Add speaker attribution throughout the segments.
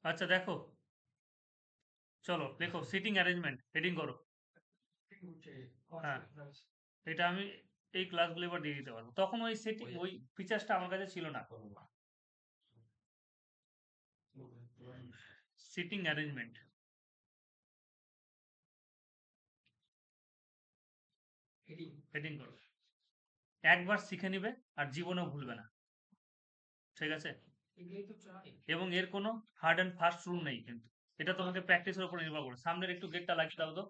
Speaker 1: আচ্ছা দেখো, চলো দেখো সিটিং অ্যারেঞ্জমেন্ট হেডিং করো। হ্যাঁ, এটা আমি এই ক্লাসগুলো এবার দিয়ে দিতে পারবো। তখন ওই সেটিং ওই ফিচার্সটা আমার কাছে ছিল না। সিটিং অ্যারেঞ্জমেন্ট হেডিং করো, একবার শিখে নিবে আর জীবনেও ভুলবে না। ঠিক আছে? এবং এর কোনো হার্ড অ্যান্ড ফাস্ট রুল নেই কিন্তু, এটা তোমাকে প্র্যাকটিসের উপর নির্ভর করে। সামনের একটু গেটটা লাগিয়ে দাও তো।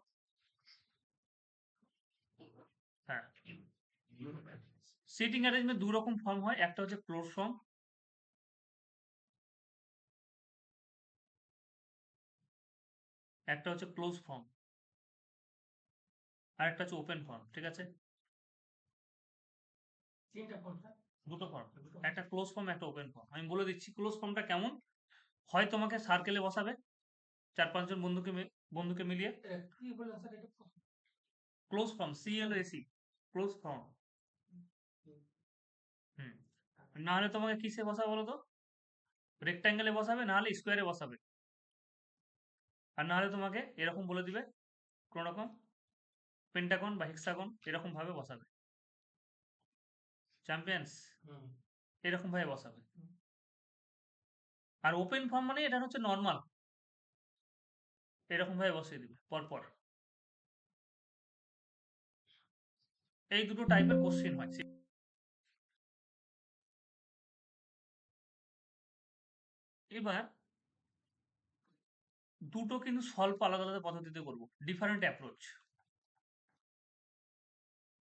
Speaker 1: হ্যাঁ, সিটিং অ্যারেঞ্জমেন্ট দু রকম ফর্ম হয়, একটা হচ্ছে ক্লোজ ফর্ম, একটা হচ্ছে ক্লোজ ফর্ম, আর একটা হচ্ছে ওপেন ফর্ম। ঠিক আছে? দুটো ফর্ম, একটা ক্লোজ ফর্ম একটা ওপেন ফর্ম। আমি বলে দিচ্ছি ক্লোজ ফর্মটা কেমন। হয় তোমাকে সার্কেলে বসাবে 4-5 জন বন্ধুকে মিলিয়ে, close form CLAC, close form. হুম, না হলে তোমাকে কিসে বসাবে বলো তো? রেক্ট্যাঙ্গেলে বসাবে, না হলে স্কোয়ারে বসাবে, আর না হলে তোমাকে এরকম বলে দিবে কোন রকম পেন্টাগন বা হেক্সাগন এরকম ভাবে বসাবে। চ্যাম্পিয়ন্স এরকম ভাবে বসাবে। আর ওপেন ফর্ম মানে এটা হচ্ছে নর্মাল, এরকম ভাবে বসিয়ে দিবে পরপর। এই দুটো টাইপের কোশ্চেন হয়। এবার দুটো কিন্তু সলভ আলাদা আলাদা পদ্ধতিতে করব, ডিফারেন্ট অ্যাপ্রোচ।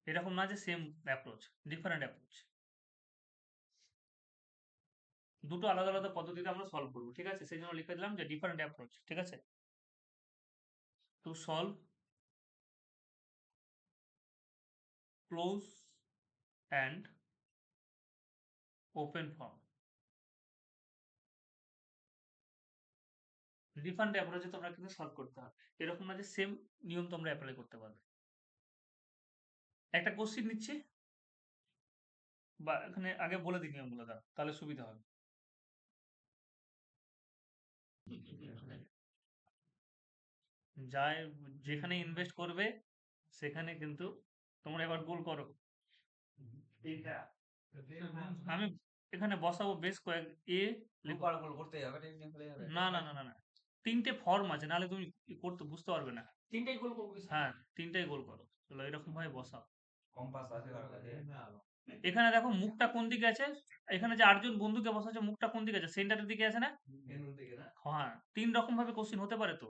Speaker 1: এরকম না যে সেম অ্যাপ্রোচ, ডিফারেন্ট অ্যাপ্রোচ। দুটো আলাদা আলাদা পদ্ধতিতে আমরা সলভ করবো। ঠিক আছে? সেই জন্য লিখে দিলাম যে ডিফারেন্ট অ্যাপ্রোচ। ঠিক আছে? To solve close and open form. Different অ্যাপ্রোচে তোমরা কিন্তু সলভ করতে হবে, এরকম না যে সেম নিয়ম তোমরা অ্যাপ্লাই করতে পারবে। একটা কোশ্চিন নিচ্ছি, বা এখানে আগে বলে দিই নিয়মগুলো, দাও তাহলে সুবিধা হবে। যাই, যেখানে ইনভেস্ট করবে সেখানে কিন্তু তোমরা এবার গোল করো। আমি এখানে বসাবো বেশ কয়েক এ না না না না না, তিনটে ফর্ম আছে, নাহলে তুমি করতে বুঝতে পারবে না। হ্যাঁ, তিনটাই গোল করো। চলো এরকম ভাবে বসাও। এখানে দেখো মুখটা কোন দিকে আছে, এখানে যে 8 জন বন্ধুকে বসাচ্ছে মুখটা কোন দিকে আছে? সেন্টারের দিকে আছে না? হ্যাঁ, 3 রকম ভাবে কোশ্চিন হতে পারে তো।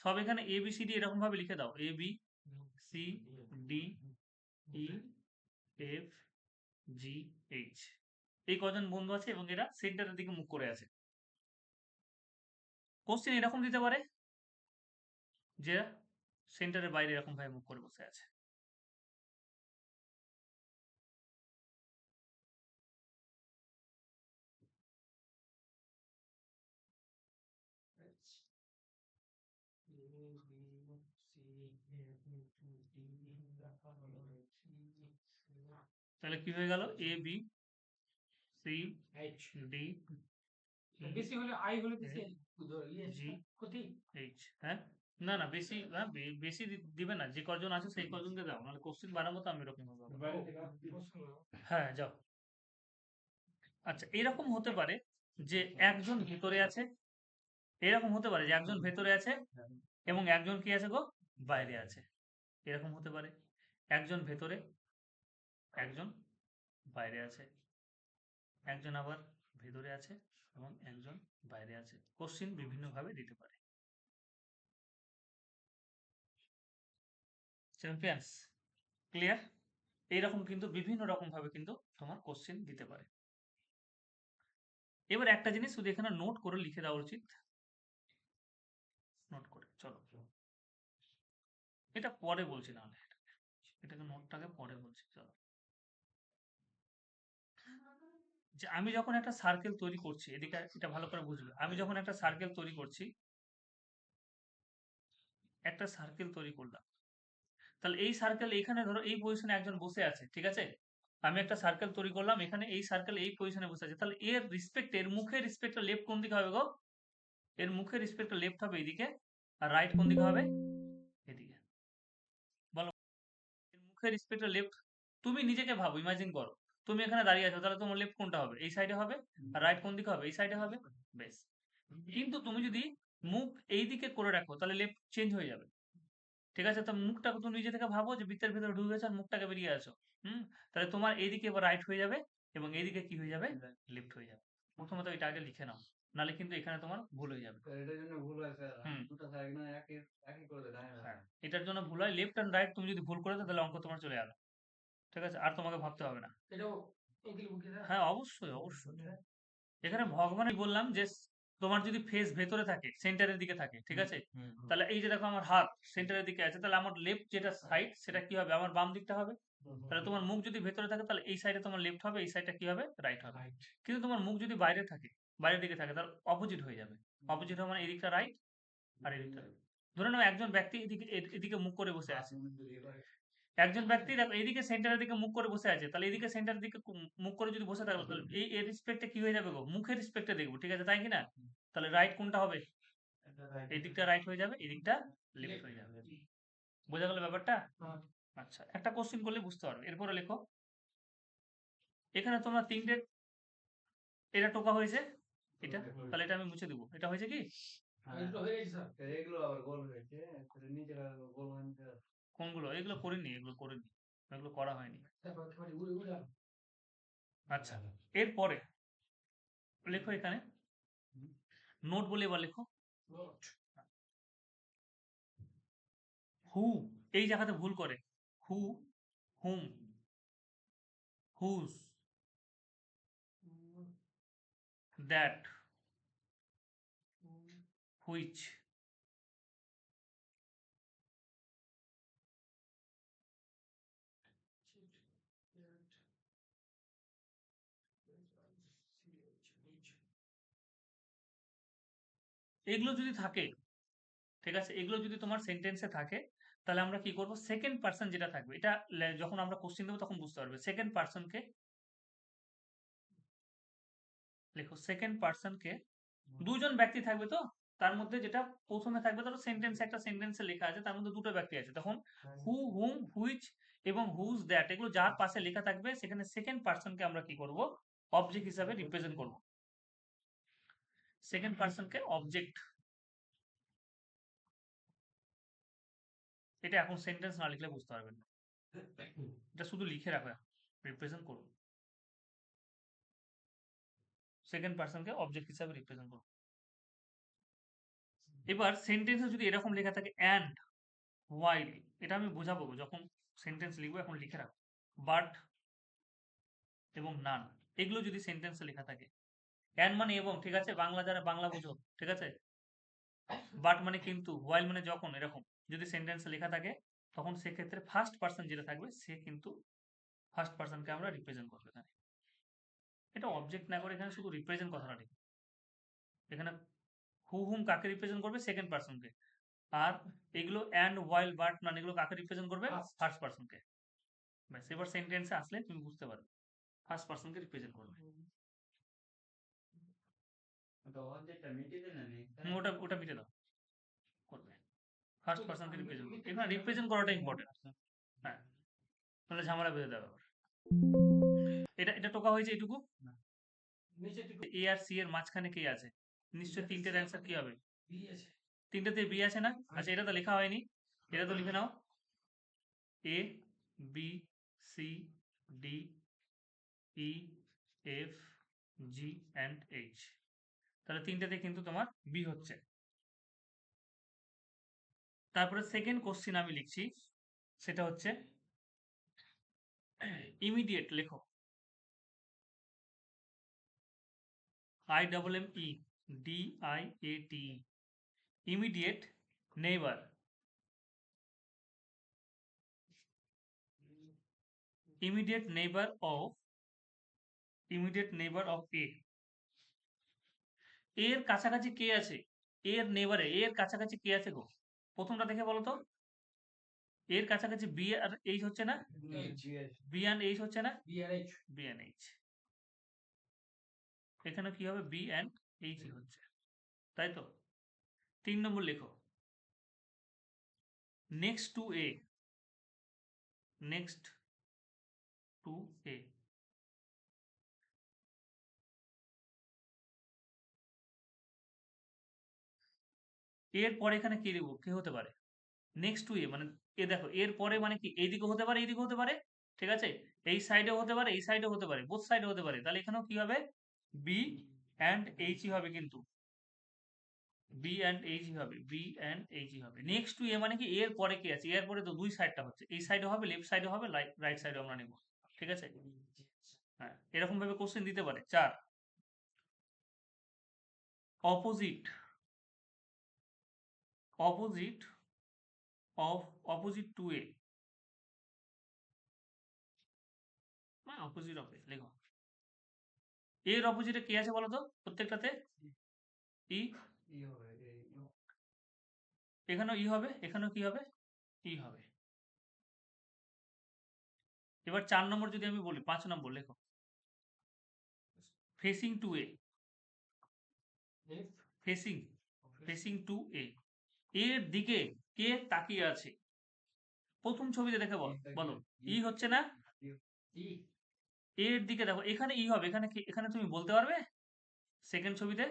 Speaker 1: সব এখানে ABCD এরকম ভাবে লিখে দাও, ABCDEFGH। এই কজন বন্ধু আছে এবং এরা সেন্টারের দিকে মুখ করে আছে। কোশ্চেন এরকম দিতে পারে যে সেন্টারের বাইরে এরকম ভাবে মুখ করে বসে আছে। তাহলে কি হয়ে গেল? ABCDEFGH। হ্যাঁ, না না বেশি, হ্যাঁ বেশি দিবে না, যে কজন আছে সেই কজনকে দাও, নাহলে কোশ্চেন বাড়াবো তো আমি এরকম হবে। হ্যাঁ যাও। আচ্ছা, এরকম হতে পারে যে একজন ভিতরে আছে, এরকম হতে পারে যে একজন ভেতরে আছে এবং একজন কি আছে গো, বাইরে আছে। এরকম হতে পারে একজন ভেতরে, একজন বাইরে আছে, একজন আবার ভেতরে আছে এবং একজন বাইরে আছে। কোশ্চিন বিভিন্ন ভাবে দিতে পারে। Champions clear? এইরকম কিন্তু বিভিন্ন রকম ভাবে কিন্তু তোমার কোশ্চিন দিতে পারে। এবার একটা জিনিস শুধু এখানে নোট করে লিখে দেওয়া উচিত, নোট করে চলো, এটা পরে বলছি, না এটাকে নোটটাকে পরে বলছি। চলো, যে আমি যখন একটা সার্কেল তৈরি করছি, এদিকে এটা ভালো করে বুঝবে, আমি যখন একটা সার্কেল তৈরি করছি, একটা সার্কেল তৈরি করলাম, তাহলে এই সার্কেল এখানে ধরো এই পজিশনে একজন বসে আছে। ঠিক আছে? আমি একটা সার্কেল তৈরি করলাম, এখানে এই সার্কেল এই পজিশনে বসে আছে, তাহলে এর রেসপেক্ট, এর মুখের রেসপেক্টটা লেফট কোন দিকে হবে গো? এর মুখের রেসপেক্টে লেফট হবে এদিকে, আর রাইট কোন দিকে হবে? এদিকে। বলো, এর মুখের রেসপেক্টে লেফট, তুমি নিজেকে ভাবো, ইমাজিন করো তুমি এখানে দাঁড়িয়ে আছো, তাহলে তোমার লেফট কোনটা হবে? এই সাইডে হবে। আর রাইট কোন দিকে হবে? এই সাইডে হবে। বেশ। কিন্তু তুমি যদি মুখ এই দিকে করে রাখো তাহলে লেফট চেঞ্জ হয়ে যাবে। ঠিক আছে? তো মুখটাকে তুমি নিজে থেকে ভাবো যে বৃত্তের ভেতরে ঢুকে গেছো আর মুখটাকে বেরিয়ে আসো। তাহলে তোমার এইদিকে এবার রাইট হয়ে যাবে এবং এইদিকে কি হয়ে যাবে? লেফট হয়ে যাবে। প্রথমত এটা আগে লিখে নাও, নাহলে কিন্তু এখানে তোমার ভুল হয়ে যাবে। হ্যাঁ, এটার জন্য ভুল হয়। লেফট অ্যান্ড রাইট তুমি যদি ভুল করে দাও তাহলে অঙ্ক তোমার চলে যাবে। ঠিক আছে? আর তোমাকে ভাবতে হবে না। হ্যাঁ, অবশ্যই অবশ্যই। এখানে ভগবানই বললাম যে তোমার যদি ফেস ভেতরে থাকে, সেন্টারের দিকে থাকে, ঠিক আছে? তাহলে এই যে দেখো আমার হাত সেন্টারের দিকে আছে, তাহলে আমার লেফট যেটা সাইড সেটা কি হবে? আমার বাম দিকটা হবে। তাহলে তোমার মুখ যদি ভেতরে থাকে তাহলে এই সাইডে তোমার লেফট হবে, এই সাইডটা কি হবে? রাইট হবে। কিন্তু তোমার মুখ যদি বাইরে থাকে, বাইরের দিকে থাকে, তাহলে অপোজিট হয়ে যাবে। অপোজিট হবে মানে এদিকটা রাইট আর এদিকটা লেফট। ধরে নাও একজন ব্যক্তি এদিকে এদিকে মুখ করে বসে আছে। একজন ব্যক্তি দেখো এইদিকে সেন্টারের দিকে মুখ করে বসে আছে, তাহলে এদিকে সেন্টারের দিকে মুখ করে যদি বসে থাকো তাহলে এই এর রেসপেক্টে কি হয়ে যাবে গো? মুখের রেসপেক্টে দেখবো, ঠিক আছে? তাই কি না? তাহলে রাইট কোনটা হবে? এই দিকটা রাইট হয়ে যাবে, এই দিকটা লেফট হয়ে যাবে। বোঝা গেল ব্যাপারটা? আচ্ছা, একটা কোশ্চেন করলে বুঝতে পারবে। এরপরে লেখো, এখানে তোমরা তিনটে, এটা টোকা হয়েছে, এটা, তাহলে এটা আমি মুছে দিব। এটা হয়েছে কি? কোনগুলো? এগুলো করিনি, এগুলো করিনি, এগুলো করা হয়নি। আচ্ছা, এরপরে লেখো এখানে নোট বলে এবার লেখো হু। এই জায়গাতে ভুল করে হু, হুম, হুজ, দ্যাট, হুইচ। এগুলো যদি থাকে, ঠিক আছে, এগুলো যদি তোমার সেন্টেন্সে থাকে তাহলে আমরা কি করব? সেকেন্ড পার্সন যেটা থাকবে, এটা যখন আমরা কোশ্চেন দেবো তখন বুঝতে পারবে। সেকেন্ড পার্সনকে লেখো, সেকেন্ড পার্সনকে দুজন ব্যক্তি থাকবে, তো তার মধ্যে যেটা প্রথমে থাকবে, ধরো সেন্টেন্সে, একটা সেন্টেন্সে লেখা আছে তার মধ্যে দুটো ব্যক্তি আছে, তখন হু, হুম, হুইচ এবং হুজ, দ্যাট, এগুলো যার পাশে লেখা থাকবে সেখানে সেকেন্ড পার্সনকে আমরা কি করব? অবজেক্ট হিসাবে রিপ্রেজেন্ট করব। সেকেন্ড পার্সনকে অবজেক্ট, এটা এখন সেন্টেন্স না লিখলে বুঝতে পারবেন না, এটা শুধু লিখে রাখো, রিপ্রেজেন্ট করুন। সেকেন্ড পার্সনকে অবজেক্ট হিসাবে রিপ্রেজেন্ট করুন। এবার সেন্টেন্সে যদি এরকম লেখা থাকে অ্যান্ড, হোয়াইল, এটা আমি বোঝাবো যখন সেন্টেন্স লিখবো, এখন লিখে রাখো। বাট এবং নান, এগুলো যদি সেন্টেন্সে লেখা থাকে, অ্যান্ড মানে এবং, ঠিক আছে? বাংলা যারা বাংলা বোঝো, ঠিক আছে? বাট মানে কিন্তু, হোয়াইল মানে যখন, এরকম যদি সেন্টেন্সে লেখা থাকে তখন সেক্ষেত্রে ফার্স্ট পার্সন যেটা থাকবে সে কিন্তু ফার্স্ট পার্সনকে আমরা রিপ্রেজেন্ট করবো এখানে। এটা অবজেক্ট না করে এখানে শুধু রিপ্রেজেন্ট কথাটা লিখো। এখানে হু, হুম কাকে রিপ্রেজেন্ট করবে? সেকেন্ড পার্সনকে। আর এগুলো অ্যান্ড, হোয়াইল, বাট, নান, এগুলো কাকে রিপ্রেজেন্ট করবে? ফার্স্ট পার্সনকে। ব্যাস, এবার সেন্টেন্সে আসলে তুমি বুঝতে পারবে ফার্স্ট পার্সনকে রিপ্রেজেন্ট করবে। ওটা ওটা মিটে দাও, করবে ফার্স্ট পার্সনকে রিপ্রেজেন্ট করবে। এখানে রিপ্রেজেন্ট করাটা ইম্পর্টেন্ট। হ্যাঁ, তাহলে ঝামেলা বেঁধে দেবে আবার। এটা এটা টোকা হয়েছে এটুকু। এ আর সি এর মাঝখানে কে আছে? নিশ্চয়ই তিনটের অ্যান্সার কি হবে? তিনটেতে বি আছে না? আচ্ছা, এটা তো লেখা হয়নি, এটা তো লিখে নাও। A, B, C, D, E, F, G and H. তাহলে তিনটেতে কিন্তু তোমার বি হচ্ছে। তারপরে সেকেন্ড কোশ্চিন আমি লিখছি, সেটা হচ্ছে ইমিডিয়েট লেখো, I double M E D I A T, immediate neighbour, immediate neighbour of, immediate neighbour of A. এর কাছাকাছি কে আছে? এর নেবারে, এর কাছাকাছি কে আছে গো? প্রথমটা দেখে বলো তো। এর কাছাকাছি বি আর এইচ হচ্ছে না? বি অ্যান্ড এইচ হচ্ছে না? B and H. এখানে কি হবে? বি অ্যান্ড এইচ হচ্ছে, তাই তো? 3 নম্বর লেখো, next to A, next to এ। এর পরে এখানে কি লিখবো, কি হতে পারে? নেক্সট টু এ মানে এ দেখো এর পরে মানে কি এইদিকে হতে পারে, এইদিকে হতে পারে, ঠিক আছে, এই সাইডেও হতে পারে, এই সাইডেও হতে পারে, বোথ সাইডে হতে পারে। তাহলে এখানেও কি হবে, বি অ্যান্ড এইচই হবে, কিন্তু বি অ্যান্ড এইচই হবে, বি অ্যান্ড এইচই হবে। নেক্সট টু এ মানে কি এর পরে কি আছে, এর পরে তো দুই সাইডটা হচ্ছে, এই সাইডে হবে, লেফট সাইডে হবে, রাইট সাইডে আমরা নেব, ঠিক আছে। হ্যাঁ, এরকম ভাবে কোশ্চেন দিতে পারে। 4, opposite, opposite of, opposite to A, মানে অপোজিট অফ এ লেখো। এর অপোজিটে কি আছে বলো তো প্রত্যেকটাতে? ই, এখানেও ই হবে, এখানেও কি হবে, ই হবে। এবার 4 নম্বর যদি আমি বলি, 5 নম্বর লেখো, ফেসিং টু এ, ফেসিং, ফেসিং টু এ, এর দিকে কে তাকিয়ে আছে? প্রথম ছবিতে দেখে বলো, ই হচ্ছে না, এর দিকে দেখো, এখানে ই হবে, এখানে এখানে তুমি বলতে পারবে সেকেন্ড ছবিতে,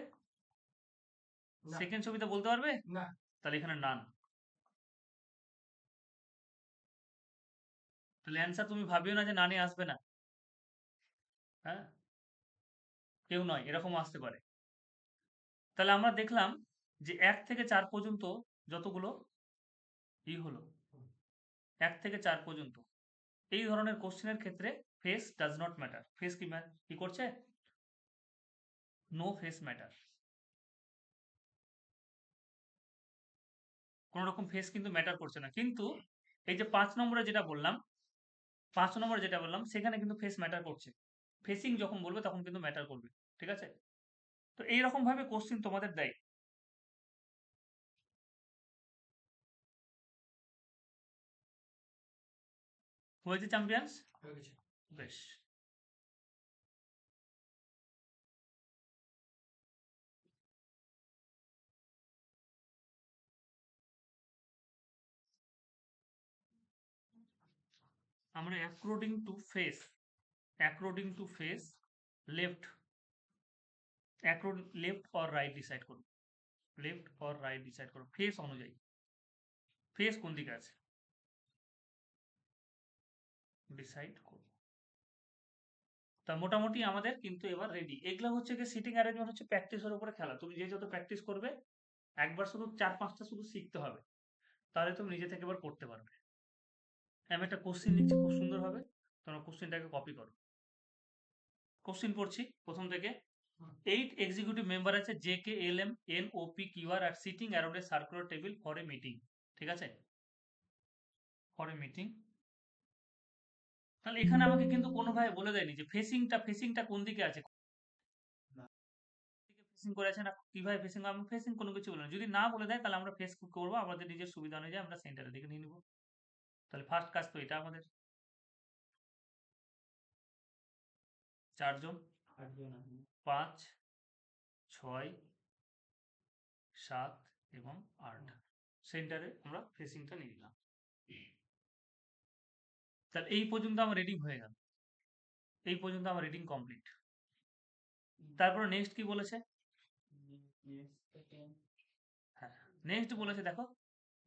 Speaker 1: সেকেন্ড ছবিতে বলতে পারবে না, তাহলে এখানে নান। তাহলে অ্যান্সার তুমি ভাবিও না যে নানে আসবে না, হ্যাঁ, কেউ নয়, এরকম আসতে পারে। তাহলে আমরা দেখলাম যে 1 থেকে 4 পর্যন্ত যতগুলো ই হলো, 1 থেকে 4 পর্যন্ত এই ধরনের কোশ্চেনের ক্ষেত্রে face does not matter. Face কি করছে, নো ফেস ম্যাটার, কোন রকম ফেস কিন্তু ম্যাটার করছে না। কিন্তু এই যে 5 নম্বরে যেটা বললাম, 5 নম্বরে যেটা বললাম সেখানে কিন্তু ফেস ম্যাটার করছে, ফেসিং যখন বলবে তখন কিন্তু ম্যাটার করবে, ঠিক আছে। তো এইরকম ভাবে কোশ্চেন তোমাদের দেয়। হয়েছে চ্যাম্পিয়ন্স, বেশ। আমরা according to face, according to face, left, left or right decide করো, লেফট অর রাইট ডিসাইড করো ফেস অনুযায়ী, ফেস কোন দিকে আছে ডিসাইড করো। তা মোটামুটি আমাদের কিন্তু এবার রেডি। এগুলো হচ্ছে কি সিটিং অ্যারেঞ্জমেন্ট, হচ্ছে প্র্যাকটিসের উপরে খেলা। তুমি যে যত প্র্যাকটিস করবে, একবার শুধু 4-5টা শুধু শিখতে হবে, তাহলে তুমি নিজে থেকে এবার করতে পারবে। আমি একটা কোশ্চেন লিখছি খুব সুন্দরভাবে, তোমরা কোশ্চেনটাকে কপি করো। কোশ্চেন পড়ছি প্রথম থেকে। 8 এক্সিকিউটিভ মেম্বার আছে, J K L M N O P Q R sitting around a circular table for a meeting, ঠিক আছে, ফর এ মিটিং। তাহলে এখানে আমাকে কিন্তু কোনোভাবে বলে দেয়নি যে ফেসিংটা কোন দিকে আছে, ফেসিং করে আছে না, কিভাবে ফেসিং, আমি ফেসিং কোনো কিছু বলি না। যদি না বলে দেয় তাহলে আমরা ফেস করবো আমাদের নিজের সুবিধা অনুযায়ী, আমরা সেন্টারের দিকে নিয়ে নিবো। তাহলে ফার্স্ট কাজ তো এটা আমাদের। 4 জন, 5, 6, 7 এবং 8, সেন্টারে আমরা ফেসিংটা নিয়ে নিলাম। তাহলে এই পর্যন্ত আমার রিডিং হয়ে গেল, এই পর্যন্ত আমার রিডিং কমপ্লিট। তারপরে নেক্সট কি বলেছে, হ্যাঁ নেক্সট বলেছে দেখো,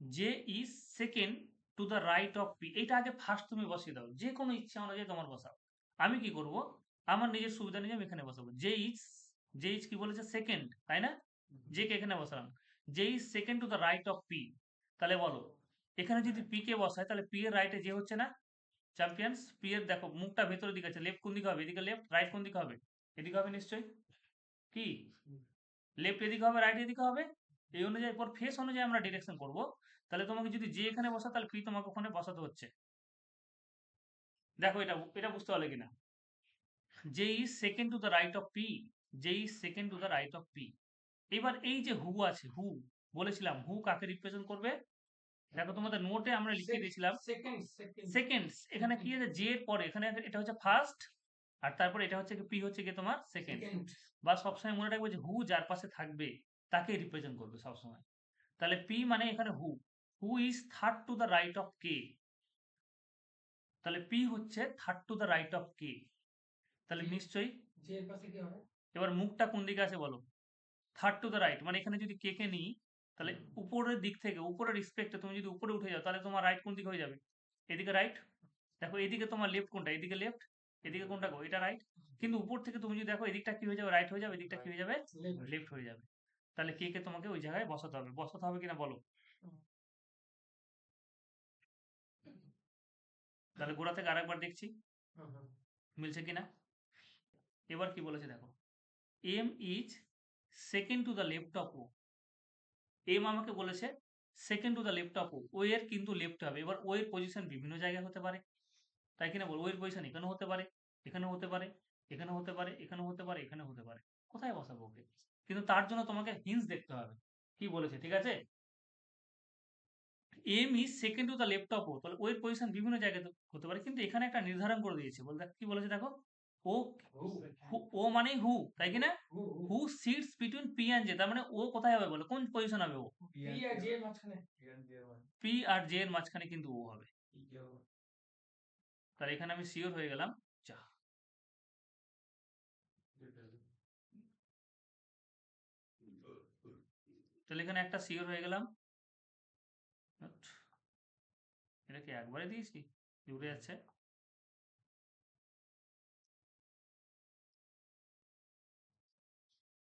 Speaker 1: J is second to the right of P. এটা আগে ফার্স্ট তুমি বসিয়ে দাও, যে কোনো ইচ্ছা অনুযায়ী তোমার বসাও। আমি কি করব, আমার নিজের সুবিধা নিয়ে আমি এখানে বসাবো। জে ইজ কি বলেছে, সেকেন্ড, তাই না, জে কে এখানে বসালাম, J is second to the right of P. তাহলে বলো এখানে যদি পি কে বসায় তাহলে পি এর রাইটে যে হচ্ছে না, চ্যাম্পিয়ন্স। পি এর দেখো মুখটা ভেতরের দিকে আছে, লেফট কোন দিকে হবে, এদিকে লেফট, রাইট কোন দিকে হবে, এদিকে হবে নিশ্চয়ই, কি লেফট এদিকে হবে, রাইট এদিকে হবে। এই অনুযায়ী পর ফেস অনুযায়ী আমরা ডিরেকশন করব। তাহলে তোমাকে যদি যে এখানে বসা, তাহলে পি তোমাকে ওখানে বসাতে হচ্ছে। দেখো এটা এটা বুঝতে পারলে কিনা, J is second to the right of P, J is second to the right of P. এবার এই যে হু আছে, হু বলেছিলাম, হু কাকে রিপ্রেজেন্ট করবে, দেখো তোমাদের নোটে আমরা লিখে দিয়েছিলাম সেকেন্ডস। এখানে কি আছে, জে এর পরে এখানে এটা হচ্ছে ফার্স্ট, আর তারপরে এটা হচ্ছে পি হচ্ছে কি তোমার সেকেন্ড। বা সবসময় মনে রাখবে যে হু যার পাশে থাকবে তাকে রিপ্রেজেন্ট করবে সবসময়। তাহলে পি মানে এখানে who is third to the right of K, তাহলে পি হচ্ছে third to the right of K, তাহলে নিশ্চয়ই
Speaker 2: জে এর পাশে কি হবে?
Speaker 1: এবার মুখটা কোন দিকে আছে বলো, থার্ড টু দ্য রাইট, মানে এখানে যদি কে কে নিই তাহলে উপরের দিক থেকে উপরের রিসপেক্টে তুমি যদি উপরে উঠে যাও তাহলে তোমার রাইট কোন দিকে হয়ে যাবে, এদিকে রাইট। দেখো এদিকে তোমার লেফট কোনটা, এদিকে লেফট, এদিকে কোনটা গো, এটা রাইট। কিন্তু উপর থেকে তুমি যদি দেখো এদিকটা কি হয়ে যাবে, রাইট হয়ে যাবে, এদিকটা কি হয়ে যাবে, লেফট হয়ে যাবে। তাহলে কে কে তোমাকে ওই জায়গায় বসাতে হবে, বসাতে হবে কিনা বলো। তাহলে গোড়া থেকে আরেকবার দেখছি মিলছে কিনা। এবার কি বলেছে দেখো, M is second to the left of O, M আমাকে বলেছে second to the left of O, O এর কিন্তু লেফট হবে। এবার ও এর পজিশন বিভিন্ন জায়গায় হতে পারে, তাই কিনা বল, ও এর পজিশন এখানেও হতে পারে, এখানেও হতে পারে, এখানেও হতে পারে, এখানেও হতে পারে, এখানেও হতে পারে। কোথায় বসাবো ওকে, কিন্তু তার জন্য তোমাকে হিন্টস দেখতে হবে কি বলেছে, ঠিক আছে। M is second to the left of O, তাহলে ও এর পজিশন বিভিন্ন জায়গায় হতে পারে, কিন্তু এখানে একটা নির্ধারণ করে দিয়েছে, বলতে কি বলেছে দেখো, ও ও মানে হু, তাই কিনা, who sits between P and J, তার মানে ও কোথায় হবে বলো, কোন পজিশন হবে ও,
Speaker 2: পি আর জে এর মাঝখানে,
Speaker 1: পি আর জে এর মাঝখানে কিন্তু ও হবে। তাহলে এখানে আমি শিওর হয়ে গেলাম, যা তাহলে এখানে একটা শিওর হয়ে গেলাম। এটা কি একবারে দিয়েছি, উড়ে যাচ্ছে।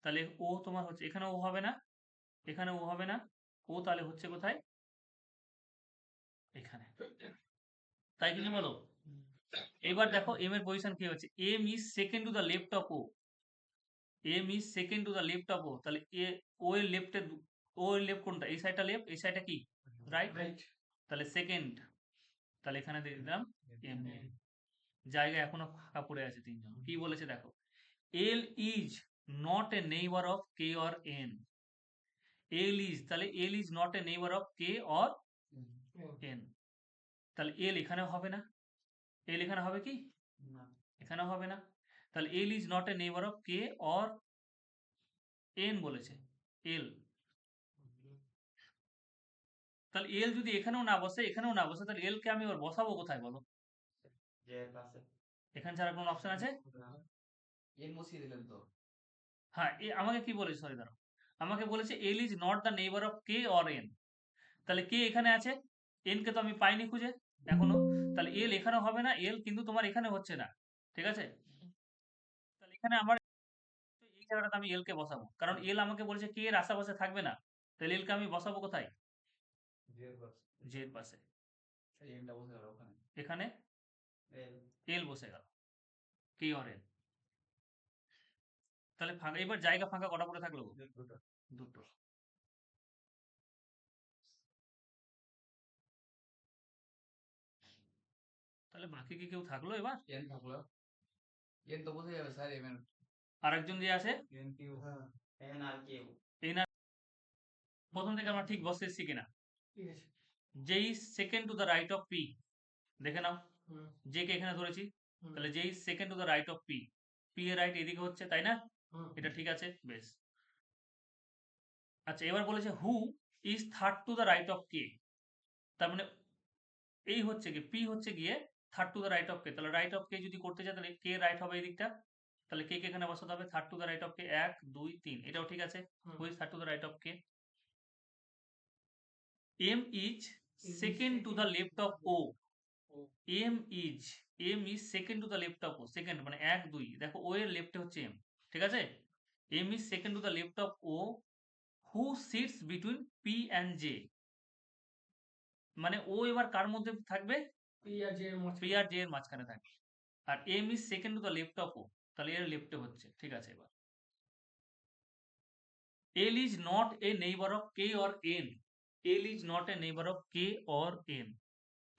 Speaker 1: তাহলে ও তোমার হচ্ছে এখানে, ও হবে না, এখানে ও হবে না, ও তাহলে হচ্ছে কোথায়, এখানে, তাই কিছু বলো। এবার দেখো এম এর পজিশন কি হচ্ছে, M is second to the left of O, M is second to the left of O, তাহলে এ ও এর লেফটে, ও এর লেফট কোনটা, এই সাইডটা লেফট, এই সাইডটা কি রাইট, তাহলে সেকেন্ড, তাহলে এখানে দিয়ে দিলাম এম, জায়গা এখনো ফাঁকা পড়ে আছে তিনজন। কি বলেছে দেখো, L is not a neighbour of K or N, L is, তাহলে L is not a neighbour of K or N, তাহলে এল এখানে হবে না, এল এখানে হবে কি, এখানে হবে না, তাহলে L is not a neighbour of K or N বলেছে, এল, তাহলে এল যদি এখানেও না বসে এখানেও না বসে, তাহলে এল কে আমি এবার বসাবো কোথায় বলো, এখানে ছাড়া কোনো অপশন আছে,
Speaker 3: এন মুছিয়ে দিলেন তো।
Speaker 1: হ্যাঁ আমাকে কি বলেছে, সরি দাঁড়াও, আমাকে বলেছে এল is not the neighbour of K or N, তাহলে কে এখানে আছে, এন কে তো আমি পাইনি খুঁজে এখনো, তাহলে এল এখানে হবে না, এল কিন্তু তোমার এখানে হচ্ছে না, ঠিক আছে। তাহলে এখানে আমার এই জায়গাটাতে আমি এল কে বসাবো, কারণ এল আমাকে বলেছে কে এর আশেপাশে থাকবে না, তাহলে এল কে আমি বসাবো কোথায়, জে এর পাশে,
Speaker 3: এনটা বসে গেল ওখানে,
Speaker 1: এখানে
Speaker 3: এল
Speaker 1: এল বসে গেল, কে অর এল, তাহলে ফাঁকা, এবার জায়গা ফাঁকা কটা পড়ে থাকলো,
Speaker 3: দুটো।
Speaker 1: দুটো। তাহলে বাকি কি কেউ থাকলো এবার,
Speaker 3: এন থাকলো, এন তো বসে যাবে স্যার, এম এর
Speaker 1: আরেকজন যে আছে,
Speaker 3: এন কিউ, এন আর কিউ,
Speaker 1: এই না, প্রথম থেকে আমরা ঠিক বসে এসেছি কিনা,
Speaker 2: ঠিক আছে,
Speaker 1: যেই second to the right of P, দেখে নাও, জে কে এখানে ধরেছি, তাহলে যেই second to the right of P, P এর রাইট এদিকে হচ্ছে, তাই না, এটা ঠিক আছে বেশ। আচ্ছা এবার বলেছে who is third to the right of K, তার মানে এই হচ্ছে কি পি হচ্ছে গিয়ে third to the right of K, তাহলে রাইট অফ কে যদি করতে চাই তাহলে কে রাইট হবে এই দিকটা, তাহলে কে কে এখানে বসাতে হবে, third to the right of K, 1 2 3, এটাও ঠিক আছে, who is third to the right of K, M is second to the left of O, M is, M is second to the left of O, second মানে 1 2, দেখো ও এর লেফটে হচ্ছে M, ঠিক আছে, M is second to the left of O, who sits between P and J, মানে O এবার কার মধ্যে থাকবে,
Speaker 2: পি আর জে এর
Speaker 1: পি আর জে এর মাঝখানে থাকবে, আর M is second to the left of O, তাহলে এর লেফটে হচ্ছে, ঠিক আছে। এবার L is not a neighbour of K or N, L is not a neighbour of K or N,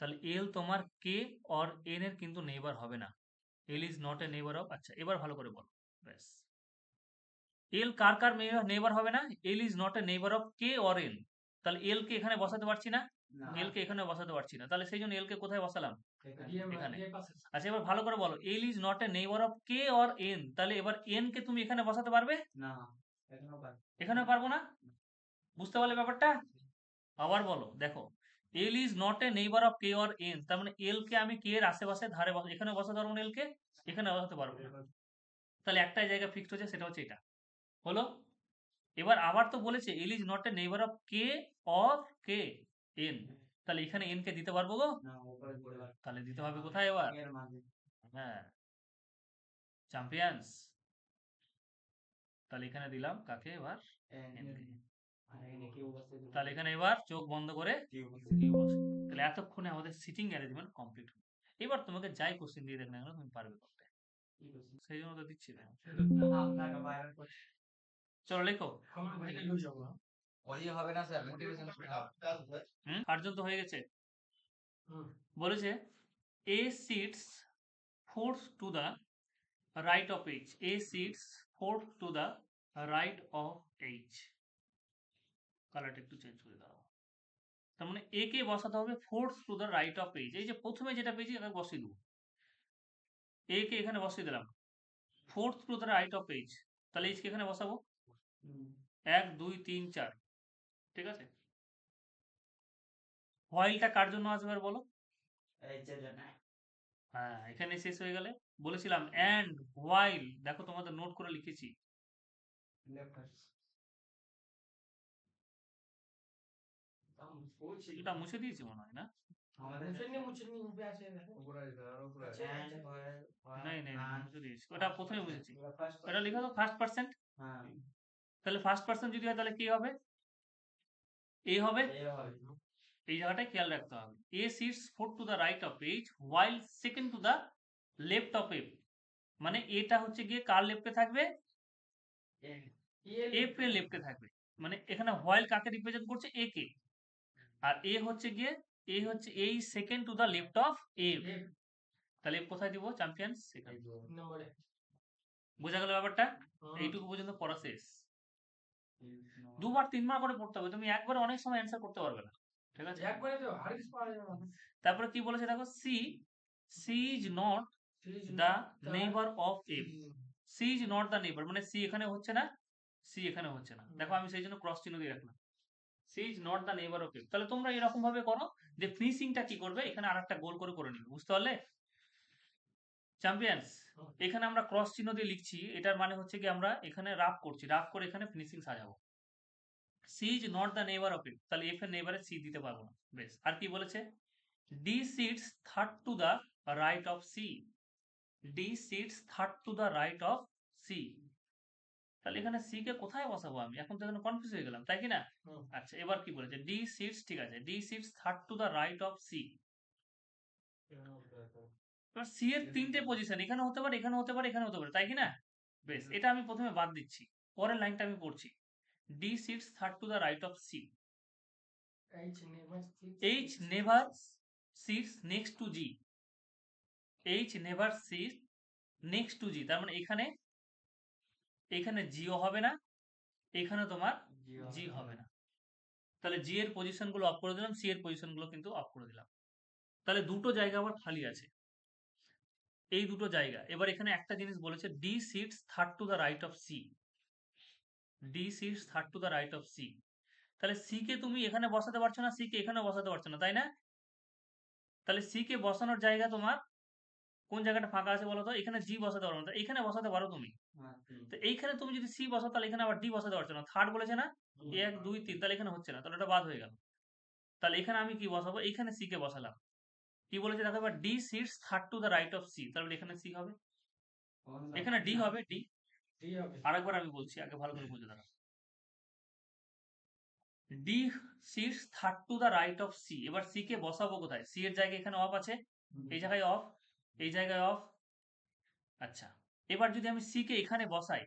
Speaker 1: তাহলে এল তোমার কে অর এন এর কিন্তু নেইবার হবে না, এল is not a neighbour of, আচ্ছা এবার ভালো করে বলো, ব্যাস, এল কার কার নেইবার হবে না, এল is not a neighbour of K or N, তাহলে এল কে এখানে বসাতে পারছি না, এল কে এখানে বসাতে পারছি না, তাহলে সেই জন্য এল কে কোথায় বসালাম, এখানে। আচ্ছা এবার ভালো করে বলো, এল is not a neighbour of K or N, তাহলে এবার এন কে তুমি এখানে বসাতে পারবে
Speaker 3: না এখানেও পারবে,
Speaker 1: এখানে পারবো না, বুঝতে পারলে ব্যাপারটা? আবার বলো, দেখো, L is not a neighbour of K or N, তার মানে এল কে আমি কে এর আশেপাশে ধারে এখানে বসাতে পারবো না, এল কে এখানে বসাতে পারবো না, তাহলে একটাই জায়গা ফিক্সড হচ্ছে, সেটা হচ্ছে এটা। হলো? এবার আবার তো বলেছে এল is not a neighbour of K or K N, তাহলে এখানে এন কে দিতে পারবো গো?
Speaker 3: না উপরে পড়ে যাবে।
Speaker 1: তাহলে দিতে হবে কোথায় এবার?
Speaker 3: এর মাঝে
Speaker 1: হ্যাঁ, চ্যাম্পিয়ন্স। তাহলে এখানে দিলাম কাকে এবার? N K.
Speaker 3: আর এখানে কি উপস্থিত
Speaker 1: তাহলে এখানে এবার চোখ বন্ধ করে
Speaker 3: কি উপস্থিত
Speaker 1: কি বসে। তাহলে এতক্ষণে আমাদের সিটিং অ্যারেঞ্জমেন্ট কমপ্লিট হলো। এবার তোমাকে যাই কোশ্চেন দিয়ে দেখ না কেন তুমি পারবে করতে,
Speaker 3: কি উপস্থিত
Speaker 1: সেই জন্য তো দিচ্ছি না।
Speaker 3: আপনাকে বাইরে করে
Speaker 1: চলো লেখো।
Speaker 2: আমার ভাইটা লুজ যাবো
Speaker 3: ওই হবে না স্যার মোটিভেশন
Speaker 1: আটজন তো হয়ে গেছে।
Speaker 2: হুম
Speaker 1: বলেছে এ seats fourth to the right of H. A sits fourth to the right of H. কালারটা একটু চেঞ্জ করে দাও। তার মানে এ কে বসাতে হবে fourth to the right of H। এই যে প্রথমে যেটা পেয়েছি এটাকে বসিয়ে দেবো। এ কে এখানে বসিয়ে দিলাম fourth to the right of H। তাহলে H কে এখানে বসাবো 1 2 3 4, ঠিক আছে? হোয়াইলটা কার জন্য আসবে আর বলো?
Speaker 3: এই যে জন্য
Speaker 1: হ্যাঁ, এখানে শেষ হয়ে গেলে বলেছিলাম অ্যান্ড হোয়াইল, দেখো তোমাদের নোট করে লিখেছি।
Speaker 3: লেফট
Speaker 1: এটা মুছে দিয়েছি মনে হয় না?
Speaker 3: আমাদের
Speaker 2: মুছে নি উপরে আছে দেখো
Speaker 3: উপরে আর উপরে
Speaker 2: আছে,
Speaker 3: এন্ড
Speaker 2: আছে।
Speaker 3: হয়
Speaker 1: নাই নাই নাই, মুছে দিয়েছি, ওটা প্রথমে মুছেছি। এটা লিখো তো ফার্স্ট পার্সেন্ট।
Speaker 3: হ্যাঁ
Speaker 1: তাহলে ফার্স্ট পার্সন যদি হয় তাহলে কি হবে? এ হবে।
Speaker 3: এই হবে
Speaker 1: এই জায়গাটায় খেয়াল রাখতে হবে। A sits four to the right of H while second to the left of F, মানে এটা হচ্ছে গিয়ে কার লেফটে থাকবে? এফ এর লেফটে থাকবে। মানে এখানে হোয়াইল কাকে রিপ্রেজেন্ট করছে? এ কে। আর এ হচ্ছে গিয়ে এ হচ্ছে এই second to the left of F. তাহলে এফ কোথায় দিব? চ্যাম্পিয়ন্স সেখানে।
Speaker 2: নম্বরে
Speaker 1: বোঝা গেল ব্যাপারটা? এইটুকু পর্যন্ত পড়া শেষ। দুবার তিনবার করে পড়তে হবে, তুমি একবারে অনেক সময় অ্যান্সার করতে পারবে না, ঠিক আছে?
Speaker 2: একবারে তো হারিস পাওয়া যাবে না
Speaker 1: তারপরে কি বলেছে দেখো, C C is not the neighbour of F. C is not the neighbour, মানে সি এখানে হচ্ছে না, সি এখানে হচ্ছে না, দেখো আমি সেই জন্য ক্রস চিহ্ন দিয়ে রাখলাম। C is not the neighbour of F. তাহলে তোমরা এরকম ভাবে করো যে ফিনিশিংটা কি করবে, এখানে আরেকটা গোল করে নিবে, বুঝতে পারলে চ্যাম্পিয়ন্স? এখানে আমরা ক্রস চিহ্ন দিয়ে লিখছি, এটার মানে হচ্ছে কি আমরা এখানে রাফ করছি, রাফ করে এখানে ফিনিশিং সাজাবো। C is not the neighbour of F, তাহলে এফ এর নেইবারে সি দিতে পারবো না। বেশ, আর কি বলেছে? D sits third to the right of C. D sits third to the right of C. তাহলে এখানে সি কে কোথায় বসাবো আমি? এখন তো এখানে কনফিউজ হয়ে গেলাম, তাই কি না? আচ্ছা, এবার কি বলেছে? ডি সিটস, ঠিক আছে, D sits third to the right of C. এবার সি এর তিনটে পজিশন, এখানে হতে পারে, এখানে হতে পারে, এখানে হতে পারে, তাই কি না? বেশ, এটা আমি প্রথমে বাদ দিচ্ছি, পরের লাইনটা আমি পড়ছি। D sits third to the right of C. H never sits next to G. H never sit next to G, তার মানে এখানে এখানে জিও হবে না, এখানে তোমার জি হবে না। তাহলে জি এর পজিশন গুলো অফ করে দিলাম, সি এর পজিশন গুলো কিন্তু অফ করে দিলাম। তাহলে দুটো জায়গা আবার খালি আছে, এই দুটো জায়গা। এবার এখানে একটা জিনিস বলেছে, D sits third to the right of C. D sits third to the right of C. তাহলে সি কে তুমি এখানে বসাতে পারছো না, সি কে এখানে বসাতে পারছো না, তাই না? তাহলে সি কে বসানোর জায়গা তোমার কোন জায়গাটা ফাঁকা আছে বলো তো? এখানে জি বসাতে পারো না, এখানে বসাতে পারো তুমি। তো এইখানে তুমি যদি সি বসাও তাহলে এখানে আবার ডি বসাতে পারছো না, থার্ড বলেছে না, 1 2 3, তাহলে এখানে হচ্ছে না, তাহলে এটা বাদ হয়ে গেল। তাহলে এখানে আমি কি বসাবো? এখানে সি কে বসালাম। কি বলেছে দেখো এবার, D sits third to the right of C, তাহলে এখানে সি হবে, এখানে ডি হবে, ডি। আরেকবার আমি বলছি, আগে ভালো করে বুঝে দাঁড়াও। D sits third to the right of C. এবার সি কে বসাবো কোথায়? সি এর জায়গায় এখানে অফ আছে, এই জায়গায় অফ, এই জায়গায় অফ। আচ্ছা, এবার যদি আমি সি কে এখানে বসাই,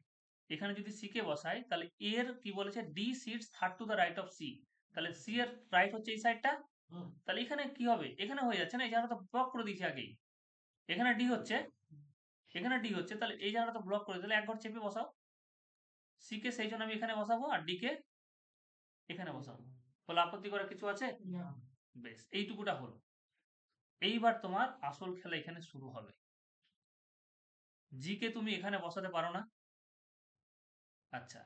Speaker 1: এখানে যদি সি কে বসাই, তাহলে এর কি বলেছে? D sits third to the right of C. তাহলে সি এর রাইট হচ্ছে এই সাইডটা, তাহলে এখানে কি হবে? এখানে হয়ে যাচ্ছে না, এই জায়গাটা তো ব্লক করে দিয়েছি আগেই। এখানে ডি হচ্ছে, এখানে ডি হচ্ছে, তাহলে এই জায়গাটা তো ব্লক করে দিলে এক ঘর চেপে বসাও। সি কে সেই জন্য আমি এখানে বসাবো, আর ডি কে এখানে বসাবো। বলে আপত্তি করার কিছু আছে? বেশ, এইটুকুটা হলো। এইবার তোমার আসল খেলা এখানে শুরু হবে। জি কে তুমি এখানে বসাতে পারো না, আচ্ছা,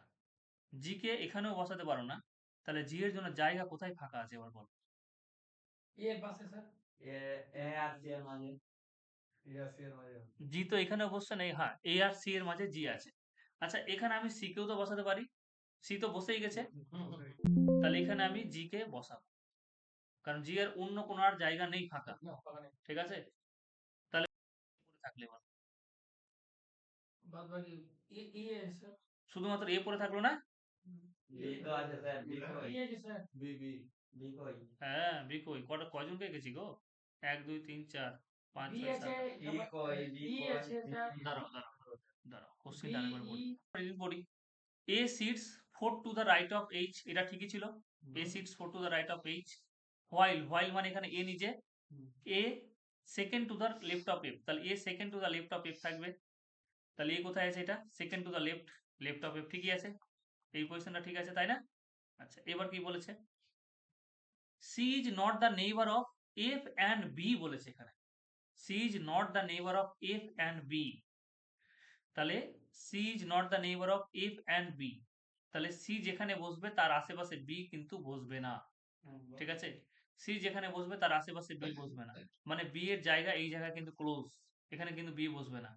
Speaker 1: জি কে এখানেও বসাতে পারো না, তাহলে জি এর জন্য জায়গা কোথায় ফাঁকা আছে এবার বলো?
Speaker 2: এর পাশে স্যার।
Speaker 3: এ আর সি এর মাঝে।
Speaker 1: জি তো এখানে অবশ্য নেই, হ্যাঁ এ আর সি এর মাঝে জি আছে। আচ্ছা এখানে আমি সি কেও তো বসাতে পারি, সি তো বসেই গেছে, তাহলে এখানে আমি জি কে বসাবো, কারণ জি এর অন্য কোনো আর জায়গা নেই ফাঁকা,
Speaker 2: না, পাকা নেই।
Speaker 1: ঠিক আছে? তাহলে পড়ে থাকলে এবার
Speaker 2: বাদ বাকি এ স্যার।
Speaker 1: শুধুমাত্র এ পড়ে থাকলো না?
Speaker 3: বি তো আছে স্যার, বি কই?
Speaker 2: এ কি স্যার?
Speaker 3: বি কই?
Speaker 1: হ্যাঁ বি কই, কয়জনকে গেছি গো? 1 2 3 4 5
Speaker 2: বি
Speaker 1: 6
Speaker 2: আছে,
Speaker 1: 7
Speaker 3: বি কই? বি
Speaker 2: ই
Speaker 3: কই?
Speaker 2: আছে স্যার।
Speaker 1: দাঁড়াও
Speaker 2: বি
Speaker 1: কোশ্চেনটা আরেকবার
Speaker 2: ই
Speaker 1: পড়ি পড়ি। A sits 4 to the right of H, এটা ঠিকই ছিল, A sits 4 to the right of H, while মানে এখানে A নিজে, A second to the left of F, তাহলে A second to the left of F থাকবে, তাহলে A কোথায় আছে? এটা second to the left of F, ঠিকই আছে, এই পজিশনটা ঠিক আছে তাই না? আচ্ছা এবার কি বলেছে? C is not the neighbor of F and B বলেছে এখানে, C is not the neighbor of F and B, তাহলে C is not the neighbor of F and B, তাহলে C যেখানে বসবে তার আশেপাশে B কিন্তু বসবে না, ঠিক আছে? C যেখানে বসবে তার আশেপাশে B বসবে না, মানে B এর জায়গা এই জায়গা কিন্তু ক্লোজ, এখানে কিন্তু B বসবে না,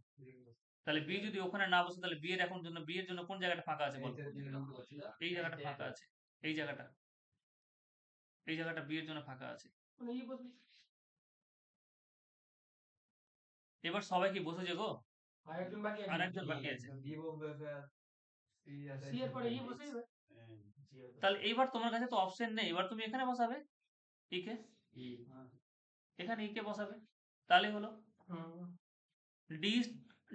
Speaker 1: তাহলে B যদি ওখানে না বসে তাহলে B এর এখন জন্য B এর জন্য কোন জায়গাটা ফাঁকা আছে বলো? এই জায়গাটা ফাঁকা আছে, এই জায়গাটা, এই জায়গাটা B এর জন্য ফাঁকা আছে।
Speaker 2: মানে ই বসবে।
Speaker 1: এবার সবাই কি বসেছে গো?
Speaker 2: আর একজন বাকি আছে।
Speaker 1: আর একজন বাকি আছে,
Speaker 3: বি বলবে স্যার। সি আছে।
Speaker 2: সি এর পরে ই বসে যাবে।
Speaker 1: তাহলে এইবার তোমার কাছে তো অপশন নেই, এবার তুমি এখানে বসাবে ই কে,
Speaker 3: ই।
Speaker 1: এখানে ই কে বসাবে, তাহলে হলো
Speaker 2: হুম।
Speaker 1: ডি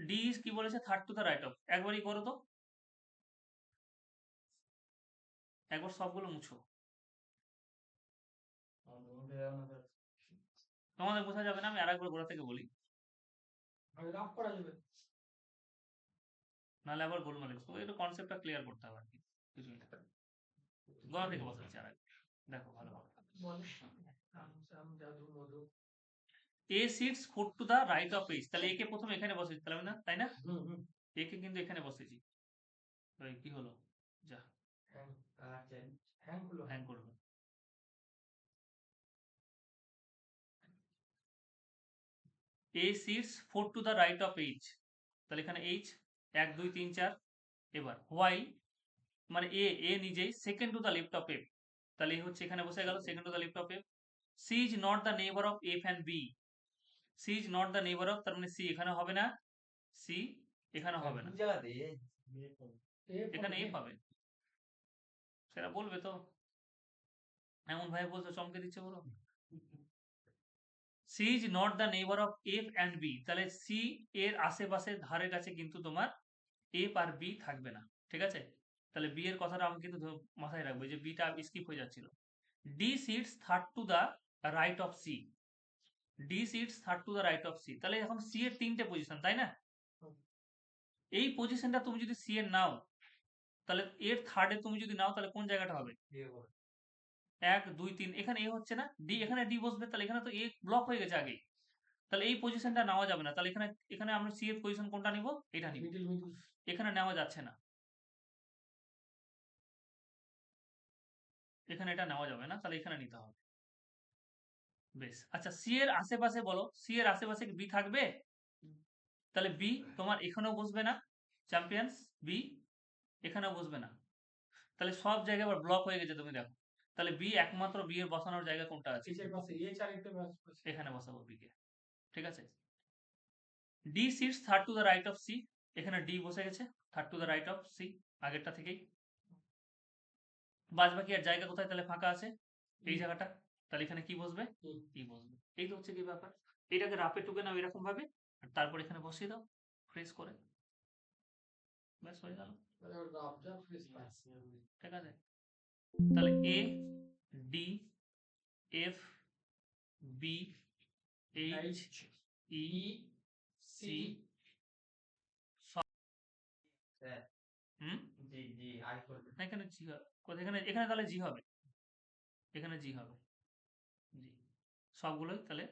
Speaker 1: ডি কি বলেছে? Third to the right of, একবারই করো তো, একবার সবগুলো মুছো, তোমাদের বোঝা যাবে না, আমি আরেকবার গোড়া থেকে বলি,
Speaker 2: আর রাফ করা যাবে।
Speaker 1: নাহলে আবার গোলমাল হবে। তো একটু কনসেপ্টটা ক্লিয়ার করতে হবে আর কি, কিছুই না, গোড়া থেকে বসাচ্ছি আরেকবার, দেখো ভালো হবে।
Speaker 2: বলে আম জাদু মধু।
Speaker 1: A sits 4 to the right of H, তাহলে একে প্রথমে এখানে বসেছি তাহলে না, তাই না?
Speaker 2: হুম।
Speaker 1: একে কিন্তু এখানে বসেছি, তাই কি হলো? যা
Speaker 2: হ্যাং
Speaker 3: আছে।
Speaker 2: হ্যাং হলো।
Speaker 1: হ্যাং করবে। A sits 4 to the right of H, তাহলে এখানে এইচ 1 2 3 4, এবার হোয়াইল মানে এ নিজেই second to the left of F, তাহলে এই হচ্ছে এখানে বসে গেল second to the left of F. C is not the neighbour of F and B, C is not the neighbour of, তার মানে সি এখানে হবে না, সি এখানে হবে না,
Speaker 3: দু জায়গাতে
Speaker 1: এখানে এফ হবে, সেটা বলবে তো, এমন ভাবে বলছো চমকে দিচ্ছে বলো। C is not the neighbour of F and B, তাহলে সি এর আশেপাশে ধারে কাছে কিন্তু তোমার এফ আর বি থাকবে না, ঠিক আছে? তাহলে বি এর কথাটা আমি কিন্তু মাথায় রাখবো, যে বিটা স্কিপ হয়ে যাচ্ছিল। D sits third to the right of C, D sits third to the right of C, তাহলে এখন সি এর তিনটে পজিশন তাই না? এই পজিশনটা তুমি যদি সি এর নাও, তাহলে এর থার্ডে তুমি যদি নাও তাহলে কোন জায়গাটা হবে? 1 2 3, এখানে এ হচ্ছে না, ডি এখানে ডি বসবে, তাহলে এখানে তো এ ব্লক হয়ে গেছে আগেই, তাহলে এই পজিশনটা নেওয়া যাবে না, তাহলে এখানে এখানে আমরা সি এর পজিশন কোনটা নিব? এটা নিব,
Speaker 2: মিডল মিডল।
Speaker 1: এখানে নেওয়া যাচ্ছে না, এখানে এটা নেওয়া যাবে না, তাহলে এখানে নিতে হবে। বেশ, আচ্ছা সি এর আশেপাশে বলো, সি এর আশেপাশে কি বি থাকবে? তাহলে বি তোমার এখানেও বসবে না, চ্যাম্পিয়ন্স বি এখানেও বসবে না, তাহলে সব জায়গায় আবার ব্লক হয়ে গেছে, তুমি দেখো, তাহলে বি একমাত্র বি এর বসানোর জায়গা কোনটা আছে?
Speaker 2: এইচের পাশে এইচ আর একটা পাশে।
Speaker 1: এখানে বসাবো বি কে, ঠিক আছে? D sits third to the right of C, এখানে ডি বসে গেছে third to the right of C আগেরটা থেকেই। বাদ বাকি আর জায়গা কোথায় তাহলে ফাঁকা আছে? এই জায়গাটা, তাহলে এখানে কি বসবে? ই বসবে। এই তো হচ্ছে কি ব্যাপার, এটাকে রাপে টুকে নাও এরকম ভাবে, আর তারপর এখানে বসিয়ে দাও ফ্রেশ করে, ব্যাস হয়ে গেল,
Speaker 2: রাফ যা ফ্রেশ পাস।
Speaker 1: ঠিক আছে? তাহলে A D F B H E C,
Speaker 3: sir
Speaker 1: hmm
Speaker 3: G G I করবে।
Speaker 1: এখানে জি কোথায়, এখানে এখানে তাহলে জি হবে, এখানে জি হবে, জি সবগুলোই তাহলে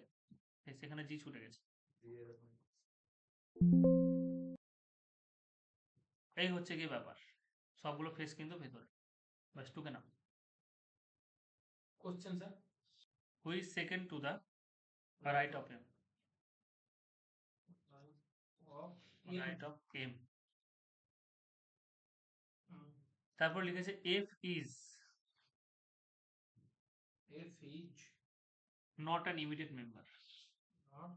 Speaker 1: সেখানে জি ছুটে গেছে। এই হচ্ছে কি ব্যাপার, সবগুলো ফেস কিন্তু ভেতরে, ব্যাস টুকে নাও।
Speaker 2: Question, sir.
Speaker 1: Who is second to the right of M?
Speaker 2: Of
Speaker 1: Right of M.
Speaker 2: Mm.
Speaker 1: তারপর লিখেছে F is
Speaker 2: F is
Speaker 1: not an immediate member.
Speaker 2: not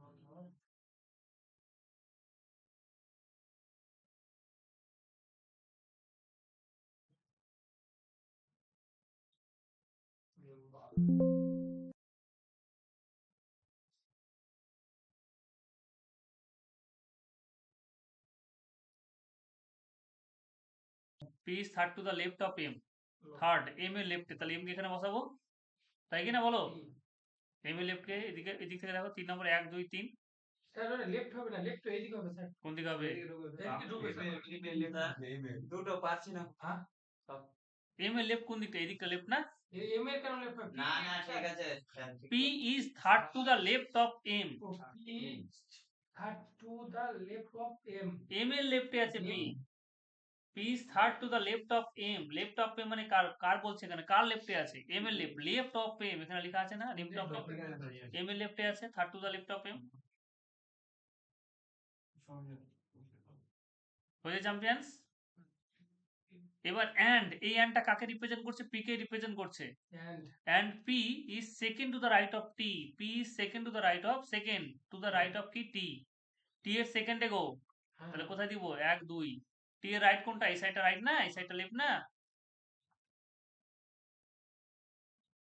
Speaker 2: not member.
Speaker 1: P is third to the left of M. Third M এর লেফটে, তাহলে M কে এখানে বসাবো, তাই কি না বলো? M এর লেফটে এদিকে, এদিক থেকে দেখো 3 নম্বর 1 2 3
Speaker 2: স্যার ওটা লেফট হবে না, লেফট এইদিকে হবে স্যার।
Speaker 1: কোন দিকে হবে?
Speaker 2: এদিকে ঢুকবে স্যার।
Speaker 3: দুটো পারছি না।
Speaker 2: হ্যাঁ
Speaker 1: M এর লেফট কোন দিকটা? এদিকটা লেফট না?
Speaker 2: এম এর কেন লেফট হবে?
Speaker 3: না না ঠিক আছে।
Speaker 1: P is third to the left of M.
Speaker 2: P third to the left of M.
Speaker 1: M এর লেফটে আছে P. P is third to the left of M. Left of M মানে কার কার বলছে এখানে? কার লেফটে আছে? M এর লেফট, left of M এখানে লেখা আছে না? left of M. M এর লেফটে আছে, third to the left of M. হয়ে চ্যাম্পিয়ন্স। এবার and, এই and টা কাকে রিপ্রেজেন্ট করছে? P কে রিপ্রেজেন্ট করছে। And P is second to the right of T. P is second to the right of second to the right of কি? T. T এর সেকেন্ডে গো, তাহলে কোথায় দিব? 1 2। T এর রাইট কোনটা? এই সাইডটা রাইট না, এই সাইডটা লেফট না?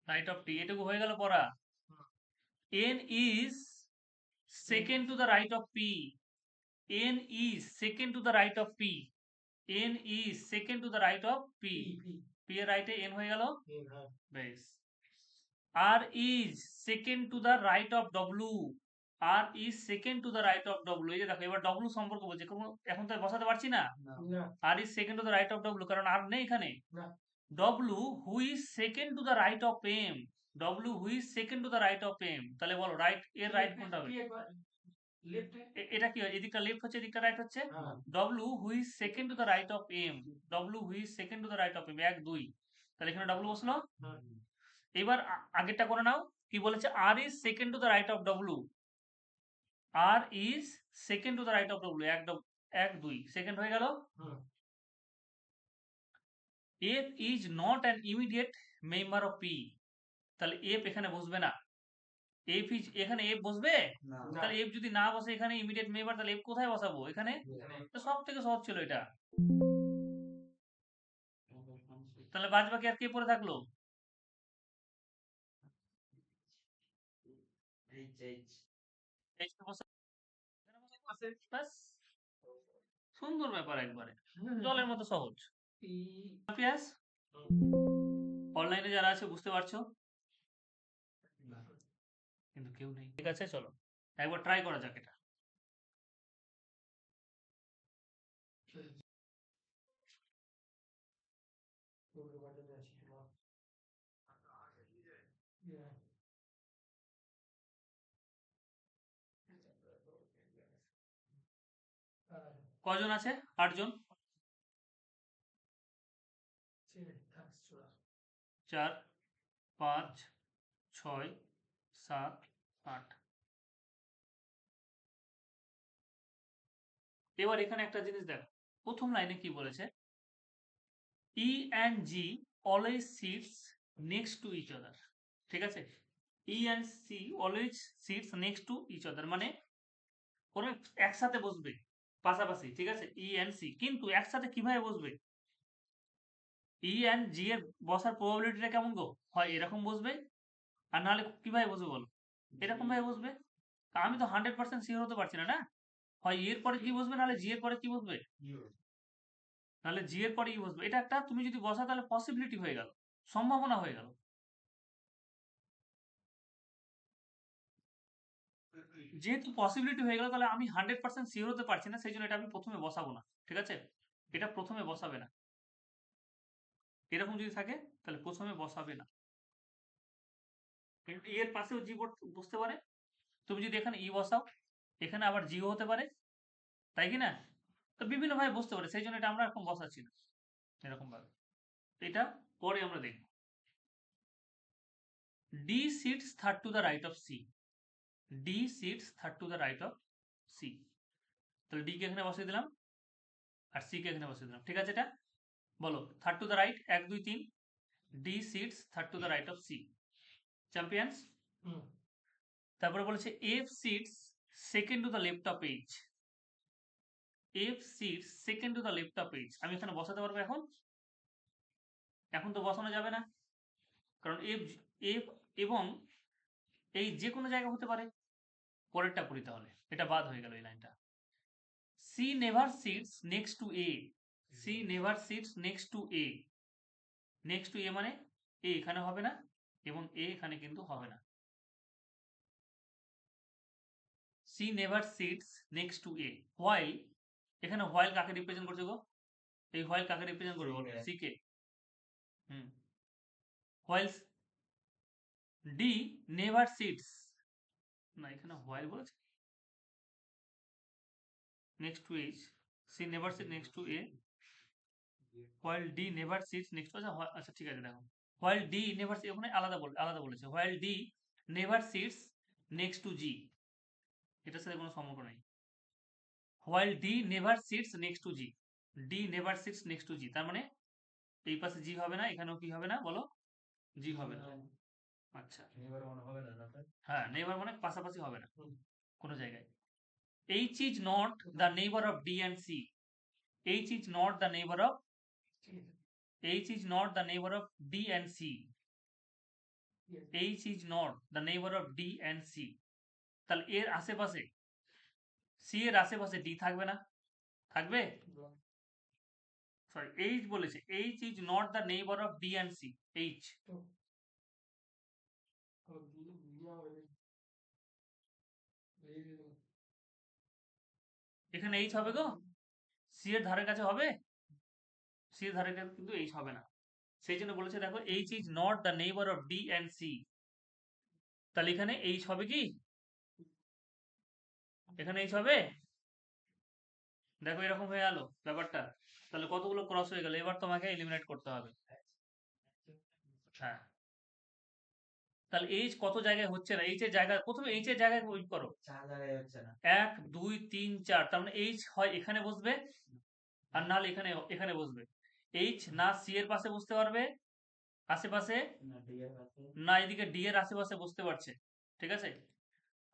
Speaker 1: রাইট অফ T, এটুকু হয়ে গেল পড়া। N is second to the right of P. N is second to the right of P. N is second to the right of P. P এর রাইটে N হয়ে গেল, বেশ। R is second to the right of W. R is second to the right of W. এই যে দেখো, এবার W সম্পর্ক বলছে, এখন তো বসাতে পারছি না। R is second to the right of W, কারণ R নেই এখানে। W who is second to the right of M. W who is second to the right of M. তাহলে বলো রাইট এর রাইট কোনটা হবে? এটা কি হয়? এদিকটা লেফট হচ্ছে, এদিকটা রাইট হচ্ছে। W who is second to the right of M. W who is second to the right of M, 1 2। তাহলে এখানে W বসলো। এবার আগেরটা করে নাও, কি বলেছে? R is second to the right of W. R is second to the right of W, 1 2 second হয়ে গেল। F is not an immediate member of P. তাহলে F এখানে বসবে না। F is, এখানে F বসবে? তাহলে F যদি না বসে এখানে ইমিডিয়েট মেম্বার, তাহলে F কোথায় বসাবো? এখানে। তো সব থেকে সহজ ছিল এটা। তাহলে বাদ বাকি আর কে পড়ে থাকলো? সুন্দর ব্যাপার, একবারে জলের মতো সহজ। অনলাইনে যারা আছে বুঝতে পারছো, কিন্তু কেউ নেই। ঠিক আছে, চলো একবার ট্রাই করা যাক এটা। কজন আছে? 8 জন। 4 5 6 7 8। এবার এখানে একটা জিনিস দেখ, প্রথম লাইনে কি বলেছে? E and G always sits next to each other. ঠিক আছে, E and C always sits next to each other, মানে ওরা একসাথে বসবে, পাশাপাশি। ঠিক আছে, E and C, কিন্তু একসাথে কিভাবে বসবে? E and G এর বসার প্রবাবিলিটিটা কেমন গো? হয় এরকম বসবে, আর নাহলে কিভাবে বসবে বলো? এরকম ভাবে বসবে। আমি তো 100% শিওর হতে পারছি না, না? হয় এর পরে কি বসবে, নাহলে জি এর পরে কি বসবে, নাহলে জি এর পরে কি বসবে। এটা একটা, তুমি যদি বসা তাহলে পসিবিলিটি হয়ে গেল, সম্ভাবনা হয়ে গেল। যেহেতু পসিবিলিটি হয়ে গেল, তাহলে আমি 100% শিওর হতে পারছি না, সেই জন্য এটা আমি প্রথমে বসাবো না। ঠিক আছে, এটা প্রথমে বসাবে না। এরকম যদি থাকে তাহলে প্রথমে বসাবে না। এর পাশেও জি বসতে পারে, তুমি যদি এখানে ই বসাও, এখানে আবার জিও হতে পারে, তাই কি না? তো বিভিন্ন ভাবে বসতে পারে, সেই জন্য এটা আমরা এখন বসাচ্ছি না। এরকম ভাবে। এটা পরে আমরা দেখব। D sits third to the right of C. D sits third to the right of C. তাহলে D কে এখানে বসিয়ে দিলাম আর C কে এখানে বসিয়ে দিলাম। ঠিক আছে এটা? বলো third to the right 1 2 3 D sits third to the right of C. Champions? তারপরে বলেছে F sits second to the left of H. F sits second to the left of H. আমি এখানে বসাতে পারবো এখন? এখন তো বসানো যাবে না, কারণ F এবং এই যে কোনো জায়গা হতে পারে। পরেরটা পড়ি তাহলে, এটা বাদ হয়ে গেল এই লাইনটা। C never sits next to A. C never sits next to A. Next to A মানে এ এখানে হবে না এবং এ এখানে কিন্তু হবে না। C never sits next to A. while এখানে while কাকে রিপ্রেজেন্ট করছে গো? এই while কাকে রিপ্রেজেন্ট করবে বলো? C কে। while D never sits, না এখানে while বলেছে next to H. C never sits next to A while D never sits next to, আচ্ছা ঠিক আছে দেখো, while D never sits ওখানে আলাদা বলেছে, while D never sits next to G, এটার সাথে কোনো সম্পর্ক নাই। while D never sits next to G, D never sits next to G, তার মানে এই পাশে G হবে না, এখানেও কি হবে না বলো? G হবে না। আচ্ছা হ্যাঁ, নেইবার মানে পাশাপাশি হবে না কোনো জায়গায়। H is not the neighbor of D and C. H is not the neighbor of H is not the neighbor of D and C. H is not the neighbor of D and C. তাহলে এর আশেপাশে C এর আশেপাশে D থাকবে না? থাকবে? Sorry, H বলেছে H is not the neighbor of D and C. H এখানে H হবে গো? C এর ধারের কাছে হবে? C এর ধারের কাছে কিন্তু H হবে না। সেই জন্য বলেছে দেখো H is not the neighbor of D and C. তাহলে এখানে H হবে কি? এখানে H হবে? দেখো এরকম হয়ে গেল ব্যাপারটা। তাহলে কতগুলো ক্রস হয়ে গেল, এবার তোমাকে এলিমিনেট করতে হবে। হ্যাঁ, তাহলে H কত জায়গায় হচ্ছে না, H এর জায়গায় প্রথমে H এর জায়গায় ওই করো
Speaker 3: 4 জায়গায় হচ্ছে না।
Speaker 1: 1 2 3 4, তার মানে H হয় এখানে বসবে আর নাহলে এখানে বসবে। H না C এর পাশে বসতে পারবে আশেপাশে,
Speaker 3: না D এর পাশে।
Speaker 1: না এদিকে D এর আশেপাশে বসতে পারছে। ঠিক আছে?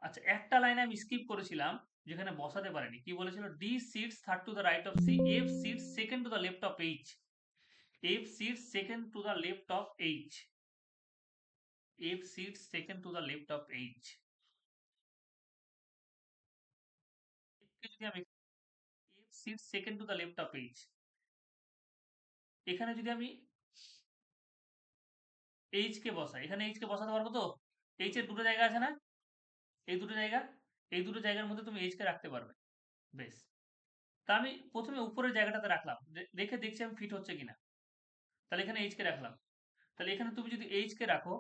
Speaker 1: আচ্ছা একটা লাইনে আমি স্কিপ করেছিলাম যেখানে বসাতে পারিনি। কি বলেছিল? D sits third to the right of C, F sits second to the left of H. F sits second to the left of H. F sits second to the left of H. যদি আমি F sits second to the left of H, এখানে যদি আমি H কে বসাই, এখানে H কে বসাতে পারবো তো? H এর দুটো জায়গা আছে না? এই দুটো জায়গার মধ্যে তুমি H কে রাখতে পারবে। বেশ, তা আমি প্রথমে উপরের জায়গাটাতে রাখলাম, রেখে দেখছি আমি ফিট হচ্ছে কিনা। তাহলে এখানে H কে রাখলাম। তাহলে এখানে তুমি যদি H কে রাখো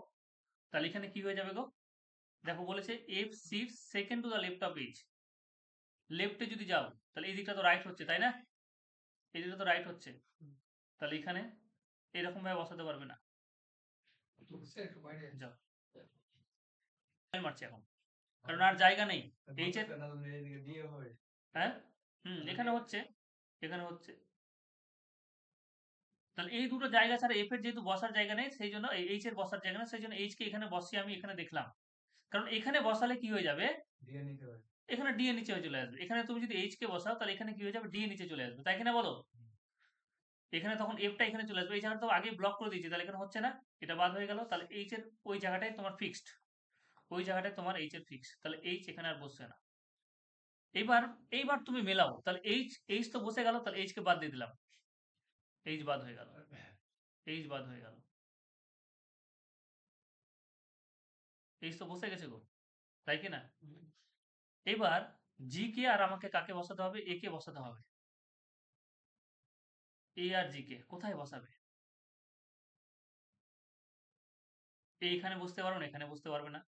Speaker 1: তাহলে এখানে কি হয়ে যাবে গো? দেখো বলেছে F sits second to the left of H. লেফটে যদি যাও তাহলে এই দিকটা তো রাইট হচ্ছে, তাই না? এই দিকটা তো রাইট হচ্ছে, তাহলে এখানে এরকম ভাবে বসাতে পারবে না। যাও মারছি এখন, কারণ আর জায়গা নেই। H এর হ্যাঁ এখানে হচ্ছে, এখানে হচ্ছে। তাহলে এই দুটো জায়গা ছাড়া F এর যেহেতু বসার জায়গা নেই, সেই জন্য H এর বসার জায়গা নেই, সেই জন্য H কে এখানে বসিয়ে আমি এখানে দেখলাম। কারণ এখানে বসালে কি হয়ে যাবে? এখানে D এর নিচে হয়ে চলে আসবে। এখানে তুমি যদি H কে বসাও তাহলে এখানে কি হয়ে যাবে? D এর নিচে চলে আসবে, তাই কিনা বলো? এখানে তখন F টা এখানে চলে আসবে। এই জায়গাটা তো আগে ব্লক করে দিয়েছি, তাহলে এখানে হচ্ছে না, এটা বাদ হয়ে গেল। তাহলে H এর ওই জায়গাটাই তোমার ফিক্সড, ওই জায়গাটায় তোমার H এর ফিক্সড। তাহলে H এখানে আর বসছে না। এইবার তুমি মেলাও, তাহলে H তো বসে গেল, তাহলে H কে বাদ দিয়ে দিলাম, H বাদ হয়ে গেল, H বাদ হয়ে গেল। H তো বসে গেছে গো, তাই কি না? এবার G কে আর আমাকে কাকে বসাতে হবে? A কে বসাতে হবে। A আর G কে কোথায় বসাবে? A এখানে বসতে পারবে না, এখানে বসতে পারবে না।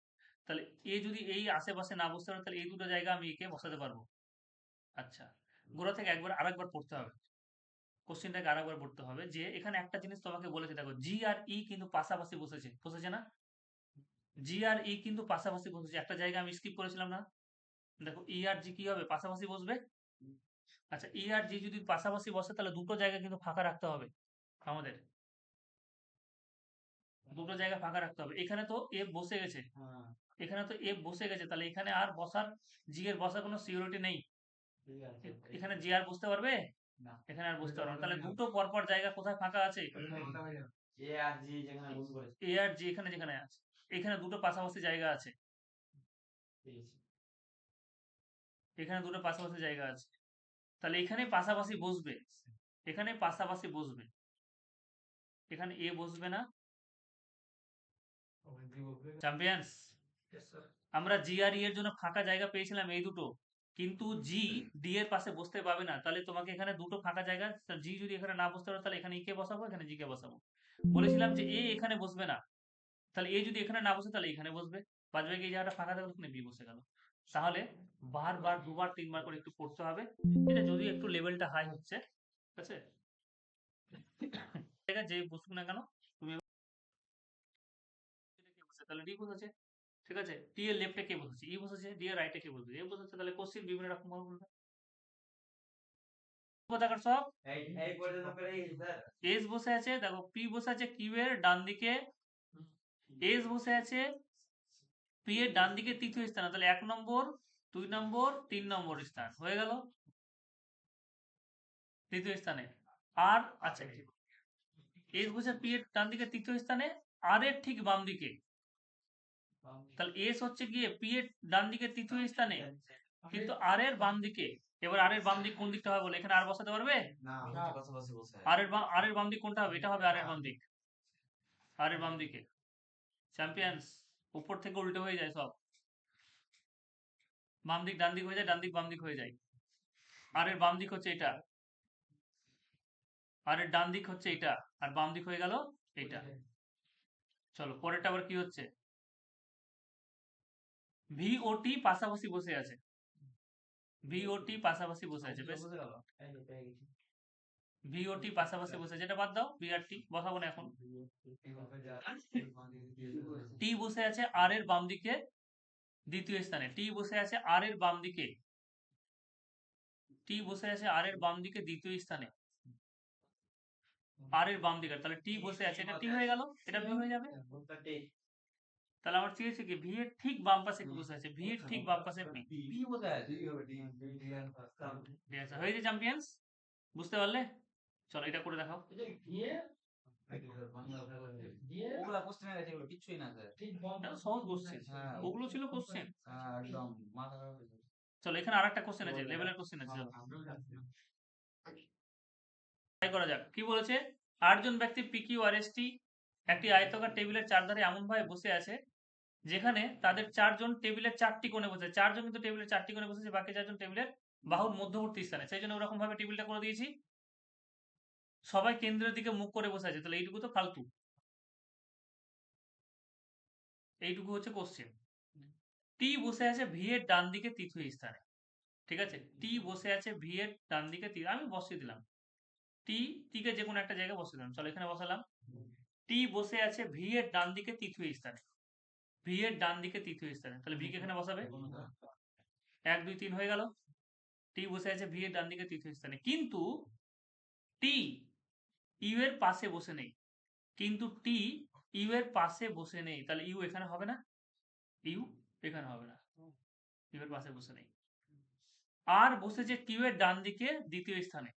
Speaker 1: তাহলে A যদি এই আশেপাশে না বসতে পারে তাহলে এই দুটো জায়গা আমি একে বসাতে পারবো। আচ্ছা, গোড়া থেকে আরেকবার পড়তে হবে। কোশ্চেনটাকে আরেকবার পড়তে হবে যে এখানে একটা জিনিস তোমাকে বলেছে, দেখো জি আর ই কিন্তু পাশাপাশি বসেছে না? জি আর ই কিন্তু পাশাপাশি বসেছে, একটা জায়গা আমি স্কিপ করেছিলাম না? দেখো ই আর জি কি হবে, পাশাপাশি বসবে। আচ্ছা, ই আর জি যদি পাশাপাশি বসে তাহলে দুটো জায়গা কিন্তু ফাঁকা রাখতে হবে আমাদের, দুটো জায়গা ফাঁকা রাখতে হবে। এখানে তো এফ বসে গেছে,
Speaker 3: হ্যাঁ,
Speaker 1: এখানে তো এফ বসে গেছে, তাহলে এখানে আর বসার, জি এর বসার কোনো সিকিউরিটি নেই।
Speaker 3: ঠিক আছে।
Speaker 1: এখানে জি আর বসতে পারবে
Speaker 3: না।
Speaker 1: এখানে আর বসতে পারবে না, তাহলে দুটো পরপর জায়গা কোথায় ফাঁকা আছে?
Speaker 3: এ আর জি যেখানে ভুল করেছে।
Speaker 1: এ আর জি এখানে যেখানে আছে, এখানে দুটো পাশাপাশি জায়গা আছে,
Speaker 3: ঠিক আছে।
Speaker 1: এখানে দুটো পাশাপাশি জায়গা আছে, তাহলে এখানে পাশাপাশি বসবে, এখানে পাশাপাশি বসবে, এখানে এ বসবে না। Champions,
Speaker 2: Yes, sir.
Speaker 1: আমরা জি আর ই এর জন্য ফাঁকা জায়গা পেয়েছিলাম এই দুটো, কিন্তু জি ডি এর পাশে বসতে পাবে না, তাহলে তোমাকে এখানে দুটো ফাঁকা জায়গা, জি যদি এখানে না বসতে পারে তাহলে এখানে ই কে বসাবো, এখানে জি কে বসাবো। বলেছিলাম যে এ এখানে বসবে না, তাহলে এ যদি এখানে না বসে তাহলে এখানে বসবে, বাদ বাকি এই জায়গাটা ফাঁকা থাকলে ওখানে বি বসে গেল। তাহলে বারবার দুবার তিনবার করে একটু পড়তে হবে, এটা যদি একটু লেভেলটা হাই হচ্ছে, ঠিক আছে? যে বসুক না কেন তুমি কে বসে, তাহলে ডি বসেছে, ঠিক আছে? টি এর লেফটে কে বসেছে, ই বসেছে, ডি এর রাইটে কে বসেছে, এ বসেছে, তাহলে কোশ্চেন বিভিন্ন রকম ভাবে বলবে। কোথাকার সব
Speaker 3: এই পর্যন্ত পেরে গেছি স্যার।
Speaker 1: এস বসে আছে, দেখো পি বসে আছে কিউ এর ডান দিকে, এস বসে আছে পি এর ডান দিকে তৃতীয় স্থানে, তাহলে 1 নম্বর 2 নম্বর 3 নম্বর স্থান হয়ে গেল তৃতীয় স্থানে। আর আচ্ছা, এস বসে পি এর ডান দিকে তৃতীয় স্থানে, আর এর ঠিক বাম দিকে, তাহলে এস হচ্ছে গিয়ে পি এর ডান দিকে তৃতীয় স্থানে, কিন্তু আর এর বাম দিকে। এবার আর এর বাম দিক কোন দিকটা হবে বলে, এখানে আর বসাতে পারবে?
Speaker 3: না,
Speaker 2: না।
Speaker 3: পাশাপাশি বসে।
Speaker 1: আর এর বাম দিক কোনটা হবে? এটা হবে আর এর বাম দিক, আর এর বাম দিকে। চ্যাম্পিয়ন্স, উপর থেকে উল্টো হয়ে যায় সব, বাম দিক ডান দিক হয়ে যায়, ডান দিক বাম দিক হয়ে যায়। আর এর বাম দিক হচ্ছে এটা, আর এর ডান দিক হচ্ছে এটা, আর বাম দিক হয়ে গেল এটা। চলো পরেরটা আবার কি হচ্ছে, ভি ও টি পাশাপাশি বসে আছে, ভি ও টি পাশাপাশি বসে আছে, বেশ।
Speaker 3: বুঝে গেল। এই যে পেয়ে গেছি।
Speaker 1: ভি ও টি পাশাপাশি বসে আছে, এটা বাদ দাও, ভি আর টি বসাবো না এখন। টি বসে আছে আর এর বাম দিকে দ্বিতীয় স্থানে, টি বসে আছে আর এর বাম দিকে, টি বসে আছে আর এর বাম দিকে দ্বিতীয় স্থানে, আর এর বাম দিকে, তাহলে টি বসে আছে, এটা টি হয়ে গেল, এটা ভি হয়ে যাবে। তাহলে আমার চেয়েছে কি ভি এর ঠিক বাম পাশে কি বসে আছে, ভি এর ঠিক বাম পাশে পি।
Speaker 3: বি বসে আছে।
Speaker 1: ঠিক আছে, হয়েছে চ্যাম্পিয়ন্স, বুঝতে পারলে? চলো এটা করে দেখাও।
Speaker 2: এটা দিয়ে দিয়ে
Speaker 3: ওগুলা কোশ্চেন আছে, এগুলো কিছুই না স্যার।
Speaker 2: ঠিক বন্ধ।
Speaker 1: এটা সহজ কোশ্চেন,
Speaker 3: হ্যাঁ।
Speaker 1: ওগুলো ছিল কোশ্চেন।
Speaker 3: হ্যাঁ, একদম মাথা খারাপ হয়ে যাবে।
Speaker 1: চলো এখানে আরেকটা কোশ্চেন আছে, লেভেলের কোশ্চেন আছে, চলো ট্রাই করা যাক। কি বলেছে, 8 জন ব্যক্তি পি কিউ আর এস টি একটি আয়তাকার টেবিলের চারধারে এমন ভাবে বসে আছে যেখানে তাদের 4 জন টেবিলের 4টি কোণে বসে, 4 জন কিন্তু টেবিলের 4টি কোণে বসেছে, বাকি 4 জন টেবিলের বাহুর মধ্যবর্তী স্থানে, সেই জন্য ওরকম ভাবে টেবিলটা করে দিয়েছি। সবাই কেন্দ্রের দিকে মুখ করে বসে আছে, তাহলে এইটুকু তো ফালতু, এইটুকু হচ্ছে কোশ্চেন। টি বসে আছে ভি এর ডান দিকে তৃতীয় স্থানে, ঠিক আছে? টি বসে আছে ভি এর ডান দিকে, আমি বসিয়ে দিলাম টি, টিকে যে কোনো একটা জায়গায় বসিয়ে দিলাম, চলো এখানে বসালাম। টি বসে আছে ভি এর ডান দিকে তৃতীয় স্থানে, ভি এর ডান দিকে তৃতীয় স্থানে, তাহলে ভি কে এখানে বসাবে, 1 2 3 হয়ে গেল। টি বসে আছে ভি এর ডান দিকে তৃতীয় স্থানে, কিন্তু টি ইউ এর পাশে বসে নেই, কিন্তু টি ইউ এর পাশে বসে নেই, তাহলে ইউ এখানে হবে না, ইউ এখানে হবে না, ইউ এর পাশে বসে নেই। আর বসেছে কিউ এর ডান দিকে দ্বিতীয় স্থানে,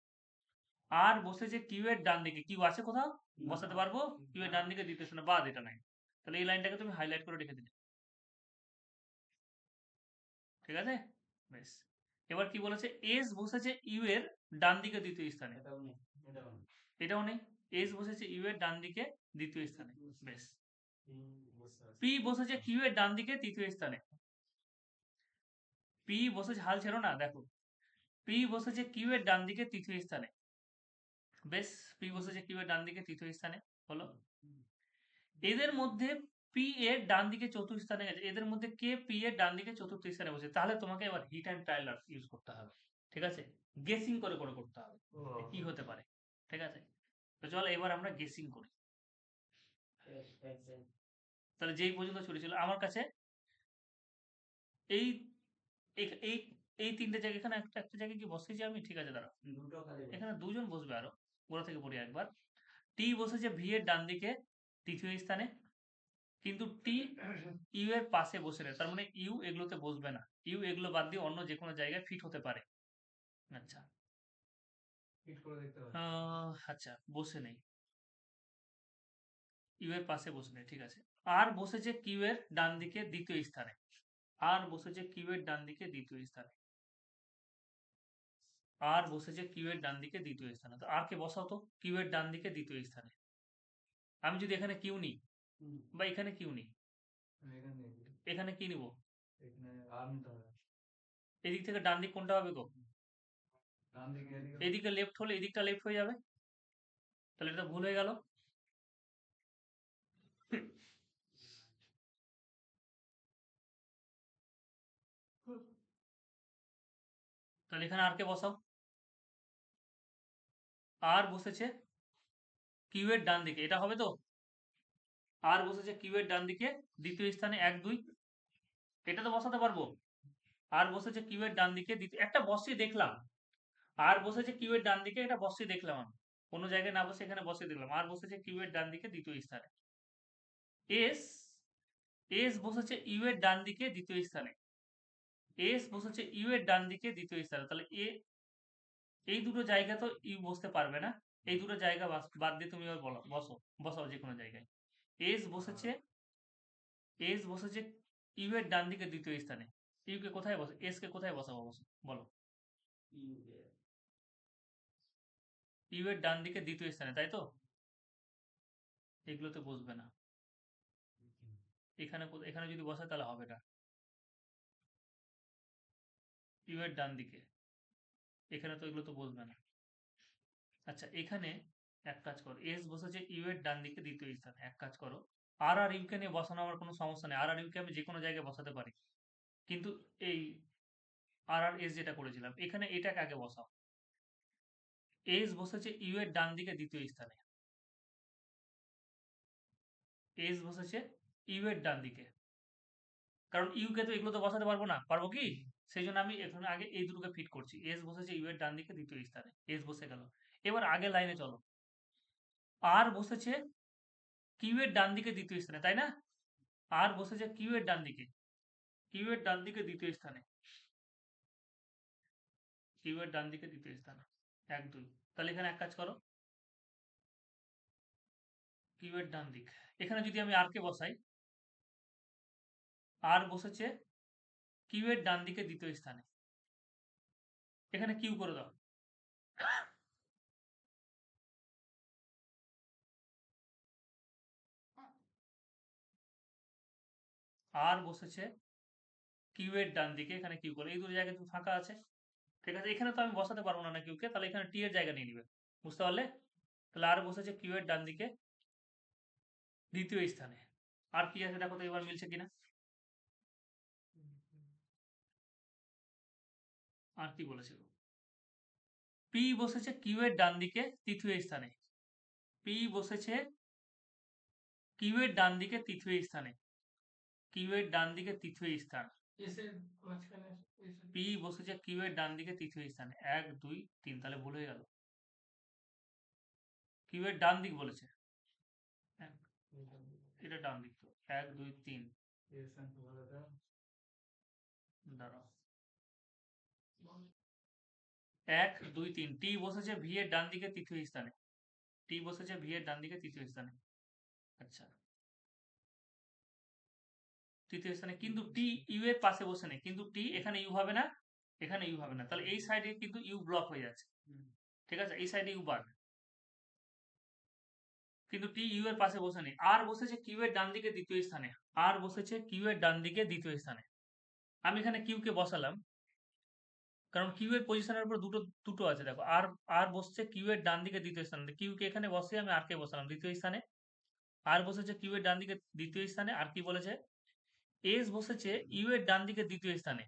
Speaker 1: আর বসেছে কিউ এর ডান দিকে, কিউ আছে কোথাও বসাতে পারবো, কিউ এর ডান দিকে দ্বিতীয় স্থানে, বাদ এটা নাই, তাহলে এই লাইনটাকে তুমি হাইলাইট করে রেখে দিলে, ঠিক আছে? বেশ, এবার কি বলেছে, এস বসেছে ইউ এর ডান দিকে দ্বিতীয় স্থানে, এটাও নেই, এস বসেছে ইউ এর ডান দিকে দ্বিতীয় স্থানে, বেশ। পি বসেছে কিউ এর ডান দিকে তৃতীয় স্থানে, পি বসেছে, হাল ছেড়ো না, দেখো পি বসেছে কিউ এর ডান দিকে তৃতীয় স্থানে, বেশ, পি বসেছে কিউ এর ডান দিকে তৃতীয় স্থানে হলো। এদের মধ্যে পি এর ডান দিকে চতুর্থ স্থানে গেছে, এদের মধ্যে কে পি এর ডান দিকে চতুর্থ স্থানে বসে, তাহলে তোমাকে এবার হিট অ্যান্ড ট্রায়াল ইউজ করতে হবে, ঠিক আছে? গেসিং করে করে করতে হবে কি হতে পারে, ঠিক আছে? তো চলো এবার আমরা গেসিং করি। তাহলে যেই পর্যন্ত চলেছিল আমার কাছে এই এই- এই এই তিনটে জায়গা, এখানে একটা একটা জায়গায় কি বসেছি আমি? ঠিক আছে, দাঁড়াও,
Speaker 3: দুটো খালি
Speaker 1: এখানে দুজন বসবে আরো। গোড়া থেকে পড়ি একবার। টি বসেছে ভি এর ডান দিকে তৃতীয় স্থানে, কিন্তু টি ইউ এর পাশে বসে নেই, তার মানে ইউ এগুলোতে বসবে না। ইউ এগুলো বাদ দিয়ে অন্য যে কোনো জায়গায় ফিট হতে পারে। আচ্ছা,
Speaker 2: হিট করে দেখতে হবে।
Speaker 1: আচ্ছা, বসে নেই, ইউ এর পাশে বসে নেই, ঠিক আছে। আর বসেছে কিউ এর ডান দিকে দ্বিতীয় স্থানে। আর বসেছে কিউ এর ডান দিকে দ্বিতীয় স্থানে। আর বসেছে কিউ এর ডান দিকে দ্বিতীয় স্থানে। তো আর কে বসাও তো কিউ এর ডান দিকে দ্বিতীয় স্থানে। আমি যদি এখানে কিউ নিই বা এখানে কিউ নিই,
Speaker 2: এখানে দেখি,
Speaker 1: এখানে কি নিব?
Speaker 2: এখানে আর নিতে হবে।
Speaker 1: এদিক থেকে ডান দিক কোনটা হবে গো?
Speaker 2: ডান দিকে এদিকে
Speaker 1: এদিকে লেফট হলে এদিকটা লেফট হয়ে যাবে, তাহলে এটা ভুল হয়ে গেল। তাহলে এখানে আর কে বসাও। আর বসেছে কিউ এর ডান দিকে, এটা হবে তো? আর বসেছে কিউ এর ডান দিকে দ্বিতীয় স্থানে 1 2, এটা তো বসাতে পারবো। আর বসেছে কিউ এর ডান দিকে দ্বিতীয়, একটা বসিয়ে দেখলাম। আর বসেছে কিউ এর ডান দিকে, এটা বসিয়ে দেখলাম আমি, কোনো জায়গায় না বসে এখানে বসিয়ে দেখলাম। আর বসেছে কিউ এর ডান দিকে দ্বিতীয় স্থানে। এস এস বসেছে ইউ এর ডান দিকে দ্বিতীয় স্থানে। এস বসেছে ইউ এর ডান দিকে দ্বিতীয় স্থানে, তাহলে এই দুটো জায়গা তো ইউ বসতে পারবে না। এই দুটো জায়গা বাদ দিয়ে তুমি এবার বলো, বসাও যে কোনো জায়গায়। এস বসেছে এস বসেছে ইউ এর ডান দিকে দ্বিতীয় স্থানে। ইউ কে কোথায় বসে, এস কে কোথায় বসাবো বলো? ইউ এর ডান দিকে দ্বিতীয় স্থানে, তাই তো? এগুলোতে বসবে না। এখানে যদি বসে তাহলে হবে না। ইউ এর ডান দিকে, এখানে তো এগুলো তো বসবে না। আচ্ছা, এখানে এক কাজ করো, এস বসেছে ইউ এর ডান দিকে দ্বিতীয় স্থানে, এক কাজ করো, আর ইউ কে নিয়ে বসানো আমার কোনো সমস্যা নেই। আর ইউ কে আমি যে কোনো জায়গায় বসাতে পারি, কিন্তু এই এস যেটা করেছিলাম এখানে, এটাকে আগে বসাও। এস বসেছে ইউ এর ডান দিকে দ্বিতীয় স্থানে। এস বসেছে ইউ এর ডান দিকে, কারণ ইউ কে তো এগুলো তো বসাতে পারবো না, পারবো কি? সেই জন্য আমি এখানে আগে এই দুটোকে ফিট করছি। এস বসেছে ইউ এর ডান দিকে দ্বিতীয় স্থানে, এস বসে গেল। এবার আগের লাইনে চলো। আর বসেছে কিউ এর ডান দিকে দ্বিতীয় স্থানে, তাই না? আর বসেছে কিউ এর ডান দিকে, কিউ এর ডান দিকে দ্বিতীয় স্থানে, কিউ এর ডান দিকে দ্বিতীয় স্থানে 1 2। তাহলে এখানে এক কাজ করো, কিউ এর ডান দিক, এখানে যদি আমি আর কে বসাই, আর বসেছে কিউ এর ডান দিকে দ্বিতীয় স্থানে, এখানে কিউ করে দাও। আর বসেছে কিউ এর ডান দিকে, এখানে কিউ করে, এই দুটো জায়গায় তো ফাঁকা আছে। ঠিক আছে, এখানে তো আমি বসাতে পারবো না কিউ কে, তাহলে এখানে টি এর জায়গা নিয়ে নিবে। বুঝতে পারলে? তাহলে আর বসেছে কিউ এর ডান দিকে দ্বিতীয় স্থানে। আর কি আছে দেখো তো এবার মিলছে কিনা। আর কি বলেছিল? পি বসেছে কিউ এর ডান দিকে তৃতীয় স্থানে। পি বসেছে কিউ এর ডান দিকে তৃতীয় স্থানে। কিউ এর ডান দিকে তৃতীয় স্থান।
Speaker 2: এস এর মাঝখানে এস এর
Speaker 1: পি বসেছে কিউ এর ডান দিকে তৃতীয় স্থানে 1 2 3, তাহলে ভুল হয়ে গেল। কিউ এর ডান দিক বলেছে, হ্যাঁ, এটা ডান দিক তো। 1 2 3,
Speaker 2: এস এর বলে দাও।
Speaker 1: দাঁড়াও, 1 2 3। টি বসেছে ভি এর ডান দিকে তৃতীয় স্থানে। টি বসেছে ভি এর ডান দিকে তৃতীয় স্থানে। আচ্ছা, তৃতীয় স্থানে, কিন্তু টি ইউ এর পাশে বসে নেই, কিন্তু টি এখানে ইউ হবে না, এখানে ইউ হবে না, তাহলে এই সাইডে কিন্তু ইউ ব্লক হয়ে যাচ্ছে। ঠিক আছে, এই সাইডে ইউ বাদ, কিন্তু টি ইউ এর পাশে বসে নেই। আর বসেছে কিউ এর ডান দিকে দ্বিতীয় স্থানে। আর বসেছে কিউ এর ডান দিকে দ্বিতীয় স্থানে। আমি এখানে কিউ কে বসালাম, কারণ কিউ এর পজিশনের উপর দুটো দুটো আছে দেখো। আর আর বসছে কিউ এর ডান দিকে দ্বিতীয় স্থানে, কিউ কে এখানে বসে আমি আর কে বসালাম দ্বিতীয় স্থানে। আর বসেছে কিউ এর ডান দিকে দ্বিতীয় স্থানে। আর কি বলেছে? এস বসেছে ইউ এর ডান দিকে দ্বিতীয় স্থানে।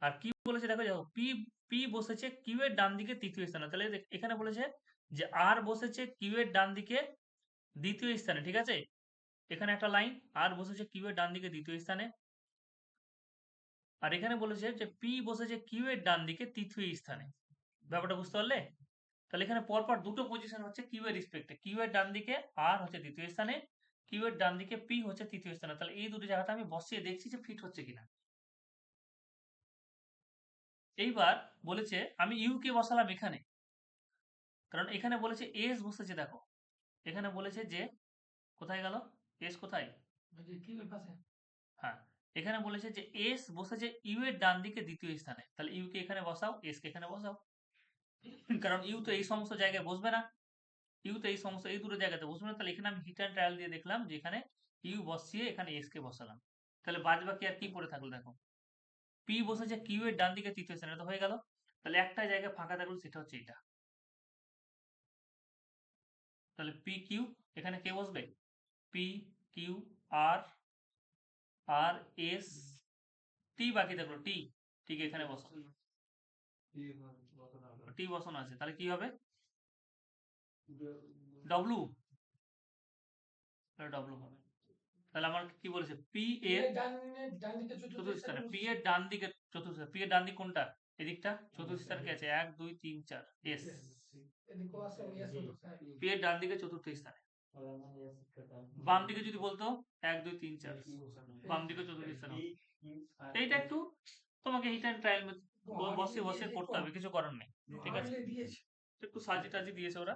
Speaker 1: আর কি বলেছে দেখো, পি পি বসেছে কিউ এর ডান দিকে তৃতীয় স্থানে, তাহলে এখানে বলেছে যে আর বসেছে কিউ এর ডান দিকে দ্বিতীয় স্থানে, ঠিক আছে। এখানে একটা লাইন, আর বসেছে কিউ এর ডান দিকে দ্বিতীয় স্থানে, আর এখানে বলেছে যে পি বসেছে কিউ এর ডান দিকে তৃতীয় স্থানে। ব্যাপারটা বুঝতে পারলে? তাহলে এখানে পরপর দুটো পজিশন হচ্ছে কিউ এর রেসপেক্টে, কিউ এর ডান দিকে আর হচ্ছে দ্বিতীয় স্থানে, কিউ এর ডান দিকে পি হচ্ছে তৃতীয় স্থানে। তাহলে এই দুটো জায়গাতে আমি বসিয়ে দেখছি যে ফিট হচ্ছে কিনা। এইবার বলেছে আমি ইউ কে বসালাম এখানে, কারণ এখানে বলেছে এস বসেছে, দেখো এখানে বলেছে যে কোথায় গেল এস, কোথায়,
Speaker 2: ওই যে কিউ এর পাশে।
Speaker 1: হ্যাঁ এখানে বলেছে যে এস বসেছে ইউ এর ডান দিকে দ্বিতীয় স্থানে, তাহলে ইউ কে এখানে বসাও, এস কে এখানে বসাও। কারণ ইউ তো এই সমস্ত জায়গায় বসবে না, ইউ তো এই সমস্ত এই দুটো জায়গাতে বসবে না, তাহলে এখানে আমি হিট অ্যান্ড ট্রায়াল দিয়ে দেখলাম যে এখানে ইউ বসিয়ে এখানে এস কে বসালাম। তাহলে বাদ বাকি আর কি পড়ে থাকলো, দেখো পি বসেছে কিউ এর ডান দিকে তৃতীয় স্থানে, তো হয়ে গেল। তাহলে একটা জায়গায় ফাঁকা থাকলো, সেটা হচ্ছে এটা। তাহলে পি কিউ, এখানে কে বসবে, পি কিউ আর, আর এস, টি বাকি থাকলো, টি, ঠিক এখানে বসো, টি বসানো আছে, তাহলে কি হবে ডব্লু, তাহলে ডব্লু হবে। তাহলে আমার কি বলেছে পি এর
Speaker 2: ডান দিকে চতুর্থ
Speaker 1: চতুর্থ স্থানে,
Speaker 2: স্থানে
Speaker 1: পি এর ডান দিকে চতুর্থ স্থানে, পি এর ডান দিক কোনটা, এদিকটা চতুর্থ স্থানে কি আছে 1 2 3 4 এস,
Speaker 2: এদিকে আছে এস চতুর্থ।
Speaker 1: পি এর ডান দিকে চতুর্থ স্থানে। বাম দিকে যদি বলতো 1 2 3 4, বাম দিকে চতুর্থ স্থানে। এইটা একটু তোমাকে হিট অ্যান্ড ট্রায়াল বসে বসে করতে হবে, কিছু করার নেই, ঠিক আছে।
Speaker 2: দিয়েছে।
Speaker 1: একটু সাজি টাজি দিয়েছে ওরা।